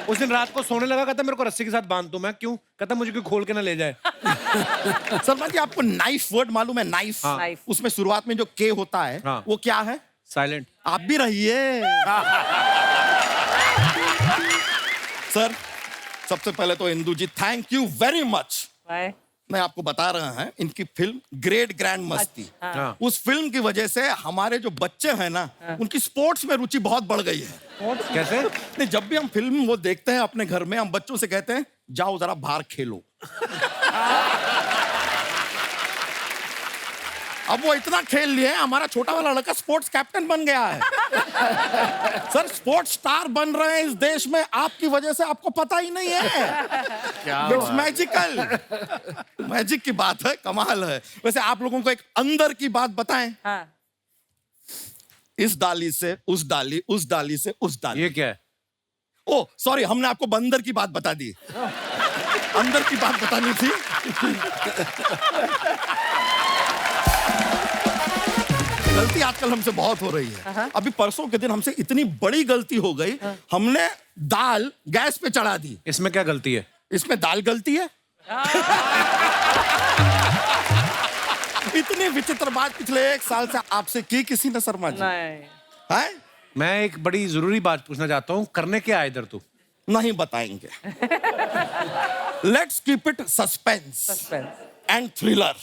उस दिन रात को सोने लगा, कहता मेरे को रस्सी के साथ बांध दो। मैं क्यों? कहता मुझे कोई खोल के ना ले जाए। सलमान जी आपको नाइफ वर्ड मालूम है? नाइफ। हाँ। उसमें शुरुआत में जो के होता है, हाँ। वो क्या है? साइलेंट। आप भी रहिए। सर सबसे पहले तो इंदू जी थैंक यू वेरी मच। मैं आपको बता रहा हैं इनकी फिल्म ग्रेट ग्रैंड मस्ती, हाँ। उस फिल्म की वजह से हमारे जो बच्चे हैं ना, उनकी स्पोर्ट्स में रुचि बहुत बढ़ गई है। कैसे? नहीं, जब भी हम फिल्म वो देखते हैं अपने घर में, हम बच्चों से कहते हैं जाओ जरा बाहर खेलो। अब वो इतना खेल लिए हमारा छोटा वाला लड़का स्पोर्ट्स कैप्टन बन गया है। सर स्पोर्ट्स स्टार बन रहे हैं इस देश में आपकी वजह से, आपको पता ही नहीं है। इट्स मैजिकल, मैजिक की बात है, कमाल है। वैसे आप लोगों को एक अंदर की बात बताएं। हाँ। इस डाली से उस डाली, उस डाली से उस डाली। ये क्या है? ओ सॉरी, हमने आपको बंदर की बात बता दी, अंदर की बात बतानी थी। गलती आजकल हमसे बहुत हो रही है। अभी परसों के दिन हमसे इतनी बड़ी गलती हो गई, हमने दाल गैस पे चढ़ा दी। इसमें क्या गलती है? इसमें दाल गलती है। इतनी विचित्र बात पिछले 1 साल से आपसे की किसी ने शर्मा जी? नहीं। है? मैं एक बड़ी जरूरी बात पूछना चाहता हूँ, करने क्या आया इधर तू? नहीं बताएंगे। Let's keep it suspense and thriller.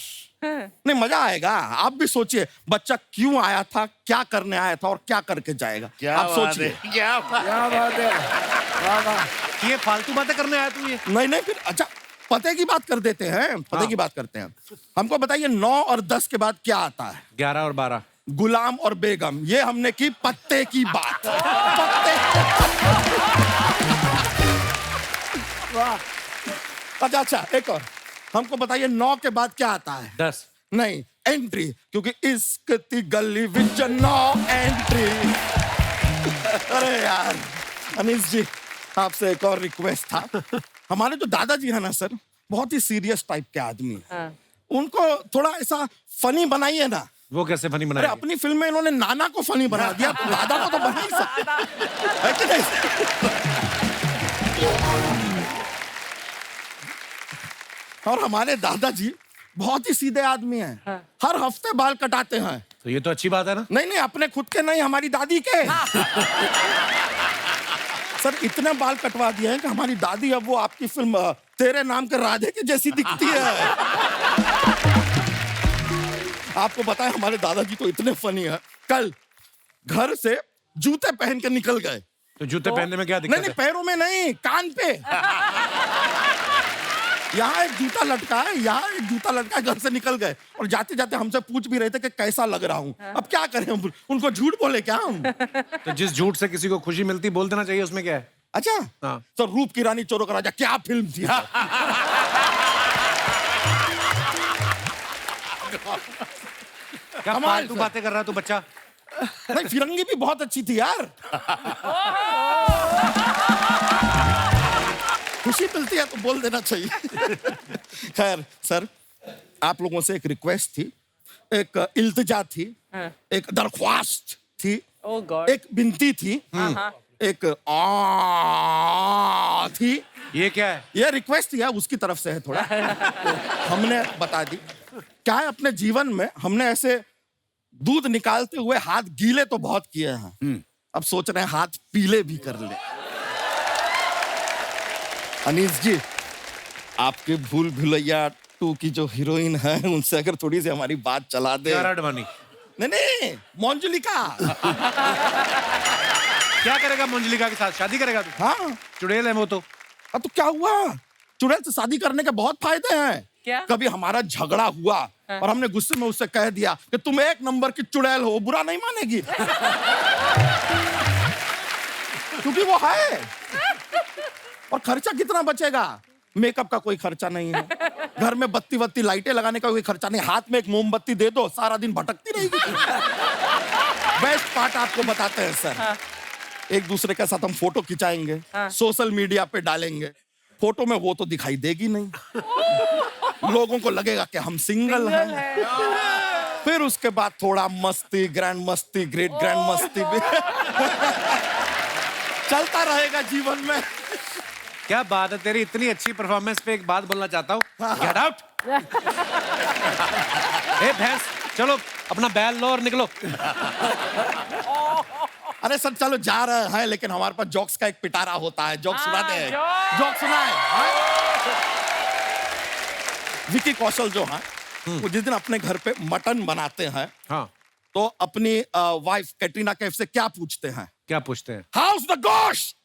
नहीं मजा आएगा। आप भी सोचिए बच्चा क्यों आया था, क्या करने आया था और क्या करके जाएगा। क्या आप बात सोचिए। है, क्या बात क्या बात है, वाह वाह। ये फालतू बातें करने आया तू? ये नहीं फिर अच्छा पते की बात कर देते हैं, पते की बात करते हैं। हमको बताइए 9 और 10 के बाद क्या आता है? 11 और 12। गुलाम और बेगम। ये हमने की पत्ते की बात। पत्ते। अच्छा एक और हमको बताइए 9 के बाद क्या आता है? 10। नहीं एंट्री, क्योंकि इश्क ती गली विच 9 एंट्री। अरे यार अनीस जी, आपसे एक और रिक्वेस्ट था। हमारे जो दादाजी है ना सर, बहुत ही सीरियस टाइप के आदमी है। उनको थोड़ा ऐसा फनी बनाइए ना। वो कैसे फनी अरे बनाया? अपनी फिल्म में इन्होंने नाना को फनी बना दिया, तो दादा को तो बना ही सकता है कि नहीं? और हमारे दादाजी बहुत ही सीधे आदमी हैं। हर हफ्ते बाल कटाते हैं। तो ये तो अच्छी बात है ना। नहीं अपने खुद के नहीं, हमारी दादी के। सर इतने बाल कटवा दिए हैं कि हमारी दादी अब वो आपकी फिल्म तेरे नाम के राधे के जैसी दिखती है। आपको पता है हमारे दादाजी तो इतने फनी है, कल घर से जूते पहन के निकल गए। तो जूते पहनने में क्या दिक्कत नहीं है? पैरों में नहीं, कान पे। यहाँ एक जूता लटका है, यहाँ एक जूता लटका है, घर से निकल गए। और जाते जाते हमसे पूछ भी रहे थे कि कैसा लग रहा हूँ। अब क्या करें हम, उनको झूठ बोले क्या हम? तो जिस झूठ से किसी को खुशी मिलती बोल देना चाहिए, उसमें क्या है? अच्छा हाँ। तो रूप की रानी चोरों का राजा क्या फिल्म थी? क्या कमाल फालतू सर। बातें कर रहा है तू बच्चा? नहीं फिरंगी भी बहुत अच्छी थी यार। खुशी मिलती है तो बोल देना चाहिए। खैर सर, आप लोगों से एक रिक्वेस्ट थी, एक इल्तिजा थी, एक दरख्वास्त थी, Oh God. एक विनती थी, एक थी। ये क्या है? ये रिक्वेस्ट है उसकी तरफ से है थोड़ा। तो हमने बता दी क्या है, अपने जीवन में हमने ऐसे दूध निकालते हुए हाथ गीले तो बहुत किए हैं, अब सोच रहे हैं हाथ पीले भी कर ले। अनीस जी, आपके भूल भुलैया 2 की जो हीरोइन है उनसे अगर थोड़ी सी हमारी बात चला दे। कियारा आडवाणी। नहीं मंजुलिका। क्या करेगा मंजुलिका के साथ? शादी करेगा तू? हाँ चुड़ैल है वो तो। अब तो क्या हुआ, चुड़ैल से शादी करने के बहुत फायदे हैं। क्या? कभी हमारा झगड़ा हुआ और हमने गुस्से में उससे कह दिया कि तुम 1 नंबर की चुड़ैल हो, बुरा नहीं मानेगी। क्योंकि वो है। और खर्चा कितना बचेगा? मेकअप का कोई खर्चा नहीं है, घर में बत्ती बत्ती लाइटें लगाने का कोई खर्चा नहीं, हाथ में एक मोमबत्ती दे दो, सारा दिन भटकती रहेगी। बेस्ट पार्ट आपको बताते हैं सर। एक दूसरे के साथ हम फोटो खिंचाएंगे, सोशल मीडिया पे डालेंगे। फोटो में वो तो दिखाई देगी नहीं, लोगों को लगेगा कि हम सिंगल हैं। फिर उसके बाद थोड़ा मस्ती, ग्रैंड मस्ती, ग्रेट ग्रैंड मस्ती भी चलता रहेगा जीवन में। क्या बात है तेरी, इतनी अच्छी परफॉर्मेंस पे एक बात बोलना चाहता हूँ। Get out. ए भैंस, चलो अपना बैल लो और निकलो। अरे सर चलो जा रहे हैं, लेकिन हमारे पास जोक्स का एक पिटारा होता है, जोक सुनाते हैं। जोक सुनाए। विकी कौशल जो है वो जिस दिन अपने घर पे मटन बनाते हैं, हाँ, तो अपनी वाइफ कैटरीना कैफ से क्या पूछते हैं? क्या पूछते हैं? हाउस द गोश्त।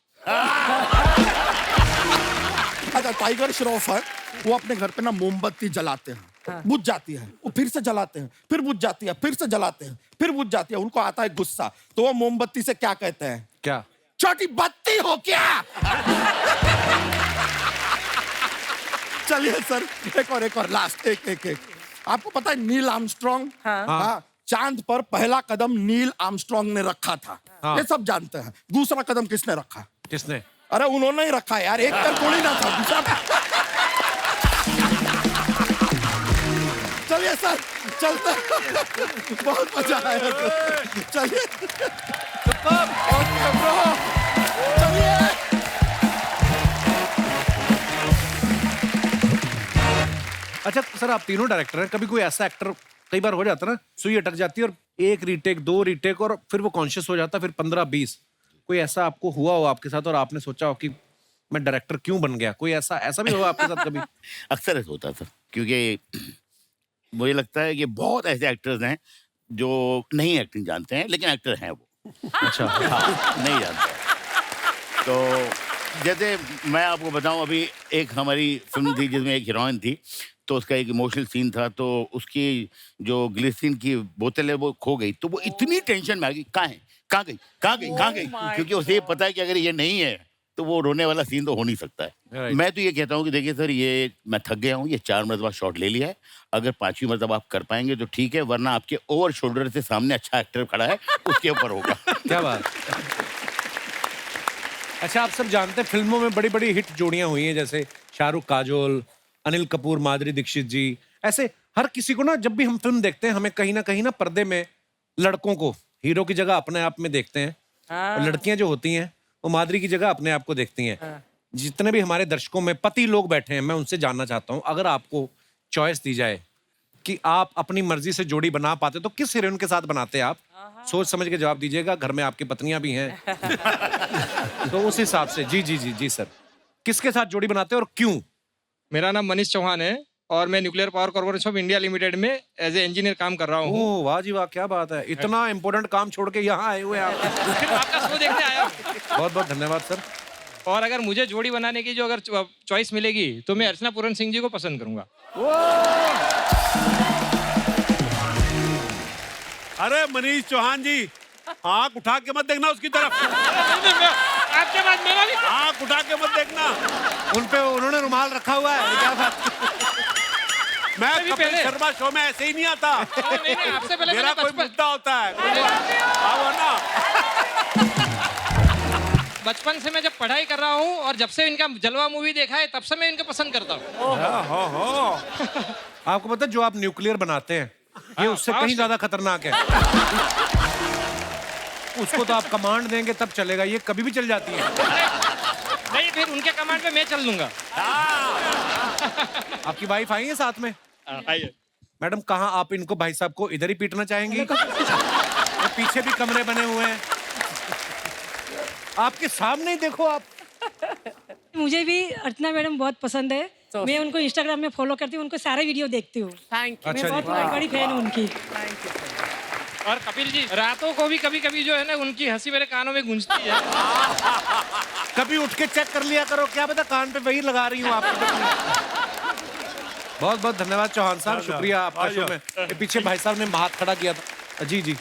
अच्छा टाइगर श्रॉफ है, वो अपने घर पे ना मोमबत्ती जलाते हैं, बुझ जाती है, वो फिर से जलाते हैं, फिर बुझ जाती है, फिर से जलाते हैं, फिर बुझ जाती है। उनको आता है गुस्सा, तो वो मोमबत्ती से क्या कहते हैं? क्या? छोटी बत्ती हो क्या? चलिए सर, एक और लास्ट, एक। आपको पता है नील आर्मस्ट्रॉन्ग? हाँ। चांद पर पहला कदम नील आर्मस्ट्रॉन्ग ने रखा था, ये सब जानते हैं। दूसरा कदम किसने रखा? किसने? अरे उन्होंने ही रखा यार, एक कर थोड़ी ना था, दूसरा। चलिए सर, चलते हैं। बहुत मजा आया, चलिए। चलिए। अच्छा सर, आप तीनों डायरेक्टर हैं, कभी कोई ऐसा एक्टर, कई बार हो जाता है ना, सुई अटक जाती है और एक रीटेक, 2 रीटेक और फिर वो कॉन्शियस हो जाता है, फिर 15-20, कोई ऐसा आपको हुआ हो आपके साथ और आपने सोचा हो कि मैं डायरेक्टर क्यों बन गया? कोई ऐसा भी हुआ आपके साथ कभी? अक्सर ऐसा होता है सर, क्योंकि मुझे लगता है कि बहुत ऐसे एक्टर्स हैं जो नहीं एक्टिंग जानते हैं, लेकिन एक्टर हैं वो। अच्छा। हाँ, नहीं जानते। तो जैसे मैं आपको बताऊं, अभी एक हमारी फिल्म थी जिसमें एक हीरोइन थी, तो उसका एक इमोशनल सीन था, तो उसकी जो ग्लिसरीन की बोतल है वो खो गई, तो वो इतनी टेंशन में आ गई, कहाँ गई, क्योंकि उसे ये पता है कि अगर ये नहीं है तो वो रोने वाला सीन तो हो नहीं सकता है। Right. मैं तो ये कहता हूँ कि देखिए सर, ये मैं थक गया हूँ, ये 4 मरतबा शॉट ले लिया है, अगर 5वीं मरतबा आप कर पाएंगे तो ठीक है, वरना आपके ओवर शोल्डर से सामने अच्छा एक्टर खड़ा है, उसके ऊपर होगा। क्या बात। अच्छा, आप सब जानते हैं फिल्मों में बड़ी बड़ी हिट जोड़ियां हुई हैं, जैसे शाहरुख काजोल, अनिल कपूर माधुरी दीक्षित जी। ऐसे हर किसी को ना, जब भी हम फिल्म देखते हैं, हमें कहीं ना पर्दे में लड़कों को हीरो की जगह अपने आप में देखते हैं, और लड़कियां जो होती हैं वो माधुरी की जगह अपने आप को देखती हैं। जितने भी हमारे दर्शकों में पति लोग बैठे हैं, मैं उनसे जानना चाहता हूँ, अगर आपको चॉइस दी जाए कि आप अपनी मर्जी से जोड़ी बना पाते तो किस हीरोइन के साथ बनाते आप? सोच समझ के जवाब दीजिएगा, घर में आपकी पत्नियां भी हैं। तो उस हिसाब से जी सर, किसके साथ जोड़ी बनाते हैं और क्यों? मेरा नाम मनीष चौहान है और मैं nuclear power corporation of India limited में एज ए इंजीनियर काम कर रहा हूँ। ओह वाह जी वाह, क्या बात है, इतना इम्पोर्टेंट काम छोड़ के यहाँ आए हुए हैं आप। फिर आपका शो देखने आया हूँ। बहुत बहुत धन्यवाद सर। और अगर मुझे जोड़ी बनाने की जो अगर चॉइस मिलेगी तो मैं अर्चना पूरन सिंह जी को पसंद करूंगा। अरे मनीष चौहान जी, आंख उठा के मत देखना उसकी तरफ। आपके बाद मेरा भी आंख उठा के मत देखना। उन्होंने रुमाल रखा हुआ है, क्या बात। मैं भी कपिल पहले। शर्मा शो में ऐसे ही नहीं आता। नहीं, आपसे पहले मेरा मैंने कोई मुद्दा होता है, आओ ना। बचपन से मैं जब पढ़ाई कर रहा हूँ और जब से इनका जलवा मूवी देखा है तब से मैं इनको पसंद करता हूँ। आपको पता है जो आप न्यूक्लियर बनाते हैं ये उससे कहीं ज्यादा खतरनाक है। उसको तो आप कमांड देंगे तब चलेगा, ये कभी भी चल जाती है। नहीं, फिर उनके कमांड पे मैं चल दूंगा। आपकी वाइफ आई है साथ में? आइए मैडम, कहाँ आप इनको, भाई साहब को इधर ही पीटना चाहेंगी? ये पीछे भी कमरे बने हुए हैं, आपके सामने ही देखो आप। मुझे भी अर्चना मैडम बहुत पसंद है। मैं उनको इंस्टाग्राम में फॉलो करती हूँ, उनको सारे वीडियो देखती हूँ। अच्छा मैं जी, बहुत बड़ी फैन हूँ उनकी। और कपिल जी, रातों को भी कभी जो है ना उनकी हंसी मेरे कानों में गूंजती है। कभी उठ के चेक कर लिया करो, क्या पता कान पे वही लगा रही हूँ आपको। बहुत बहुत धन्यवाद चौहान साहब, शुक्रिया आपका शो में। ये पीछे भाई साहब ने हाथ खड़ा किया था। जी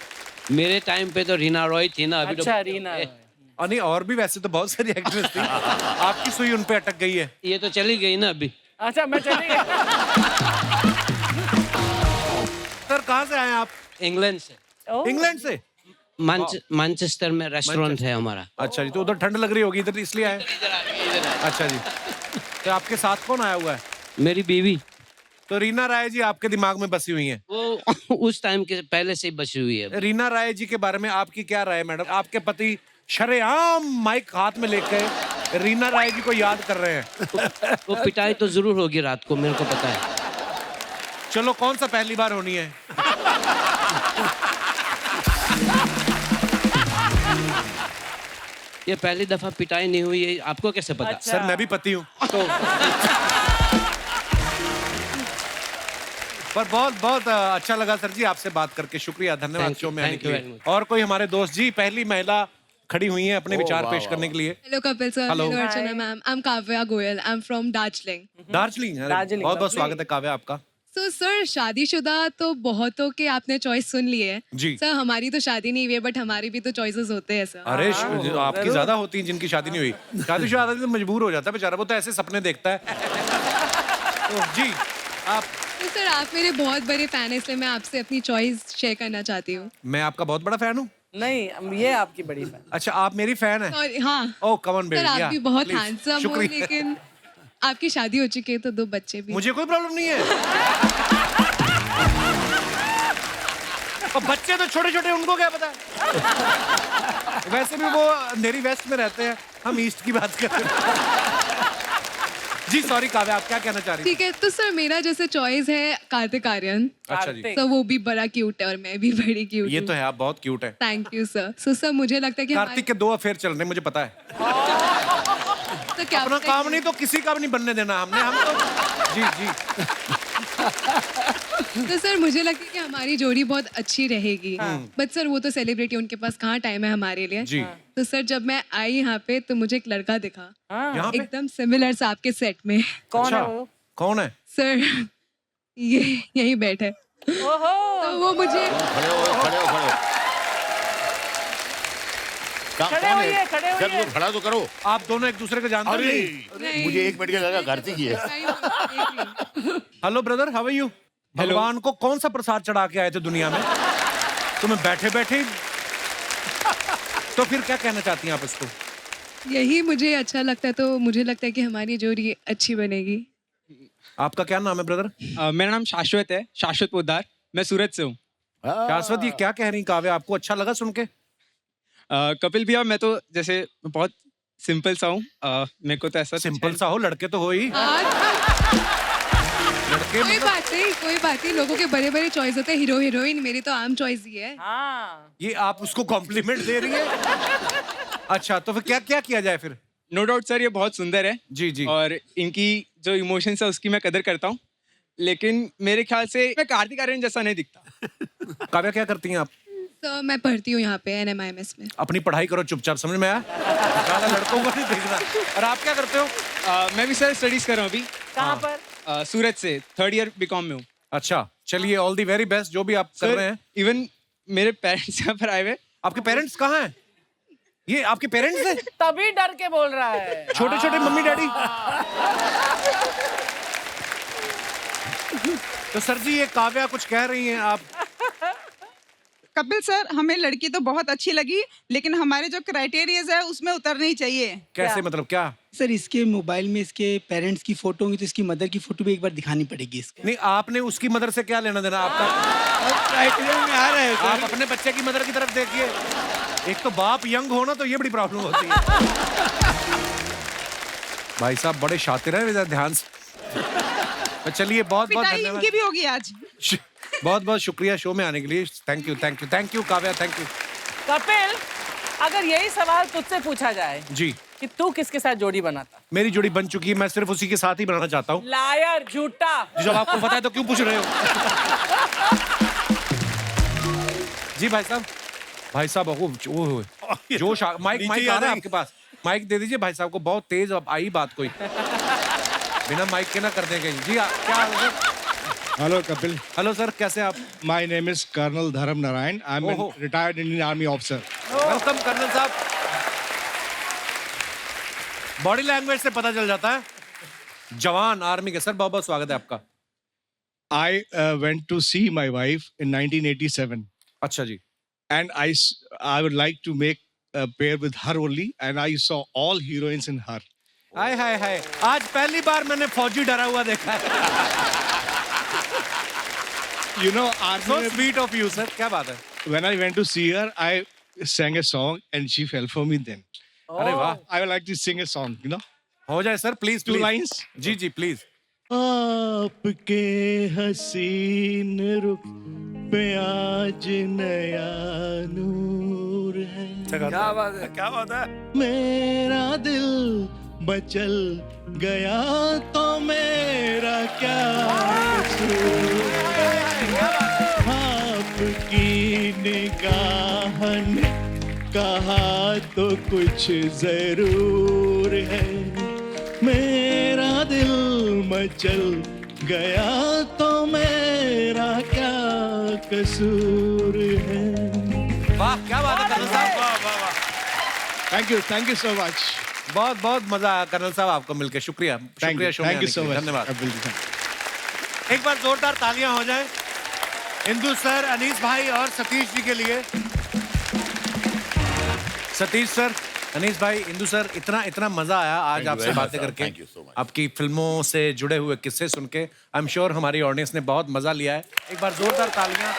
मेरे टाइम पे तो रीना रॉय थी ना, अभी अच्छा, तो रीना नहीं, और भी वैसे तो बहुत सारी एक्ट्रेस थी। आपकी सुई उन पे अटक गई है। ये तो चली गई ना अभी। अच्छा, मैं चली गई। सर कहाँ से आए आप? इंग्लैंड से। इंग्लैंड से? मैनचेस्टर में रेस्टोरेंट है हमारा। अच्छा जी, तो उधर ठंड लग रही होगी, इधर इसलिए आए। अच्छा जी, तो आपके साथ कौन आया हुआ है? मेरी बीवी। तो रीना राय जी आपके दिमाग में बसी हुई हैं? वो उस टाइम के पहले से ही बची हुई है। रीना राय जी के बारे में आपकी क्या राय है मैडम? आपके पति शरेआम माइक हाथ में लेकर रीना राय जी को याद कर रहे हैं। वो पिटाई तो जरूर होगी रात को, मेरे को पता है। चलो, कौन सा पहली बार होनी है? ये पहली दफा पिटाई नहीं हुई है, आपको कैसे पता? अच्छा। सर मैं भी पति हूँ तो। पर बहुत बहुत अच्छा लगा सर जी आपसे बात करके, शुक्रिया, धन्यवाद Thank you, शो में आने thank के you लिए। very much. और कोई हमारे दोस्त जी, पहली महिला खड़ी हुई हैं अपने विचार पेश करने के लिए। Hello Kapil sir, Hello. Archana ma'am. I'm Kavya Goyal. I'm from Darjeeling. Darjeeling, Darjeeling, बहुत बहुत lovely. स्वागत है काव्या आपका। तो सर शादीशुदा तो बहुतों के आपने चॉइस सुन लिए है जी। सर हमारी तो शादी नहीं हुई है बट हमारी भी तो चॉइसेस होते हैं सर। अरे आपकी ज्यादा होती हैं जिनकी शादी नहीं हुई। शादीशुदा आदमी तो मजबूर हो जाता है बेचारा, वो तो ऐसे सपने देखता है। तो जी आप। तो सर आप मेरे बहुत बड़े फैन हैं इसलिए मैं आपसे अपनी चॉइस शेयर करना चाहती हूँ। मैं आपका बहुत बड़ा फैन हूँ। नहीं ये आपकी बड़ी फैन। अच्छा आप मेरी फैन है। और हाँ ओह कम ऑन बेबी। सर आप भी बहुत Please, हैंडसम हो शुक्रिया। लेकिन आपकी शादी हो चुकी है तो 2 बच्चे भी। मुझे कोई प्रॉब्लम नहीं है। और बच्चे तो छोटे छोटे, उनको क्या पता। वैसे भी वो अंधेरी वेस्ट में रहते हैं, हम ईस्ट की बात कर रहे हैं। जी सॉरी काव्या, आप क्या कहना चाह रही थी? ठीक है तो सर मेरा जैसे चॉइस है कार्तिक आर्यन। अच्छा जी। तो वो भी बड़ा क्यूट है और मैं भी बड़ी क्यूट। ये तो है, आप बहुत क्यूट है। Thank you sir. So sir मुझे लगता है कि कार्तिक के 2 अफेयर चल रहे हैं, मुझे पता है। तो क्या अपना काम नहीं तो किसी का भी नहीं बनने देना हमने, हम तो जी जी। तो सर मुझे लगता है कि हमारी जोड़ी बहुत अच्छी रहेगी। बट सर वो तो सेलिब्रिटी, उनके पास कहाँ टाइम है हमारे लिए। जी। तो सर जब मैं आई यहाँ पे तो मुझे एक लड़का दिखा यहाँ पे? एकदम सिमिलर सा आपके सेट में। कौन है वो? कौन है? सर ये यही बैठे। तो वो मुझे खड़े होइए, खड़े सर होइए। वो खड़ा तो करो। आप दोनों एक दूसरे को जानते अरे नहीं? मुझे 1 मिनट का लगा कार्तिक ही है। Hello brother, how are you? भगवान को कौन सा प्रसाद चढ़ा के आए थे दुनिया में? तुम्हें बैठे बैठे तो फिर क्या कहना चाहती हैं आप इसको? यही मुझे अच्छा लगता है, तो मुझे लगता है कि हमारी जोड़ी अच्छी बनेगी। आपका क्या नाम है ब्रदर? मेरा नाम शाश्वत है, शाश्वत पोद्दार। मैं सूरत से हूँ। शाश्वत, ये क्या कह रही काव्या? आपको अच्छा लगा सुन के? कपिल भैया मैं तो जैसे बहुत सिंपल सा हूँ, मेरे को तो ऐसा सिंपल सा हो, लड़के तो हो ही। लड़के कोई बात नहीं, लोगों के बड़े बड़े चॉइस होते हैं, हीरो हीरोइन, मेरी तो आम चॉइस ही है। ये आप उसको कॉम्प्लीमेंट दे रही है? अच्छा तो फिर क्या क्या किया जाए फिर? नो डाउट सर ये बहुत सुंदर है जी जी। और इनकी जो इमोशंस है उसकी मैं कदर करता हूँ, लेकिन मेरे ख्याल से मैं कार्तिक आर्यन जैसा नहीं दिखता। काव्या क्या करती हैं आप? तो मैं पढ़ती हूँ यहाँ पे NMIMS में। अपनी पढ़ाई करो चुपचाप, समझ में आया? ज़्यादा लड़कों को नहीं देखना। और आप क्या करते हो? मैं भी सर स्टडीज कर रहा हूँ अभी। कहाँ पर? सूरत से 3rd ईयर बीकॉम में हूँ। अच्छा चलिए, ऑल दी वेरी बेस्ट जो भी आप कर रहे हैं। इवन मेरे पेरेंट्स यहाँ पर आए हुए। आपके पेरेंट्स कहाँ हैं? ये आपके पेरेंट्स हैं? तभी डर के बोल रहा है। छोटे छोटे मम्मी डैडी। तो सर जी ये काव्या कुछ कह रही हैं, आप? कपिल सर हमें लड़की तो बहुत अच्छी लगी, लेकिन हमारे जो क्राइटेरियाज है उसमें उतरनी चाहिए। कैसे मतलब क्या? सर इसके मोबाइल में इसके पेरेंट्स की फोटो होंगी तो इसकी मदर की फोटो भी एक बार दिखानी पड़ेगी इसको। नहीं, आपने उसकी मदर से क्या लेना देना? आपका क्राइटेरिया में आ रहा है आप अपने बच्चे की मदर की तरफ देखिए। एक तो बाप यंग हो ना तो ये बड़ी प्रॉब्लम होती है। भाई साहब बड़े शातिर हैं, ध्यान से। चलिए बहुत बहुत पिटाई धन्यवाद। इनकी भी होगी आज। बहुत बहुत शुक्रिया शो में आने के लिए। Thank you thank you thank you Kavya, thank you. Kapil अगर यही सवाल तुझसे पूछा जाए जी कि तू किसके साथ जोड़ी बनाता? मेरी जोड़ी बन चुकी है, मैं सिर्फ उसी के साथ ही बनाना चाहता हूँ। लायर, झूठा। जब आपको पता है तो क्यों पूछ रहे हो? जी भाई साहब, भाई साहब वो जोश माइक माइक आ रहा है आपके पास? माइक दे दीजिए भाई साहब को, बहुत तेज अब आई बात कोई। बिना माइक के ना कर दें कहीं। जी क्या? हेलो कपिल। हेलो सर, कैसे आप? My name is colonel Dharm Narayan. I am retired Indian army officer. Welcome colonel साहब। बॉडी लैंग्वेज से पता चल जाता है जवान आर्मी के। सर बहुत बहुत स्वागत है आपका। I went to see my wife in 1987। अच्छा जी। And I would like to make a pair with her only and I saw all heroines in her. हाय हाय हाय, आज पहली बार मैंने फौजी डरा हुआ देखा है। You know, so sweet of you sir, क्या बात है? When I went to see her, I sang a song and she fell for me then. अरे वाह। I would like to sing a song, you know. हो जाए sir please. 2 lines. जी जी please. आपके हसीन रुख पे आज नया नूर है। क्या बात है, क्या बात है। मेरा दिल बचल गया तो मेरा क्या कसूर है। आपकी निगाह ने कहा तो कुछ जरूर है। मेरा दिल मचल गया तो मेरा क्या कसूर है। वाह क्या बात है कर्नल साहब, वाह वाह वाह। Thank you so much. बहुत बहुत मजा आया कर्नल साहब आपको मिलकर, शुक्रिया शुक्रिया शो में थैंक यू आने सो के लिए, मच। धन्यवाद। एक बार जोरदार तालियां हो जाए इंदु सर, अनीस भाई और सतीश जी के लिए। सतीश सर, अनीस भाई, इंदु सर, इतना मजा आया आज आपसे बातें करके, आपकी फिल्मों से जुड़े हुए किस्से सुन के। आई एम श्योर हमारी ऑडियंस ने बहुत मजा लिया है। एक बार जोरदार तालियां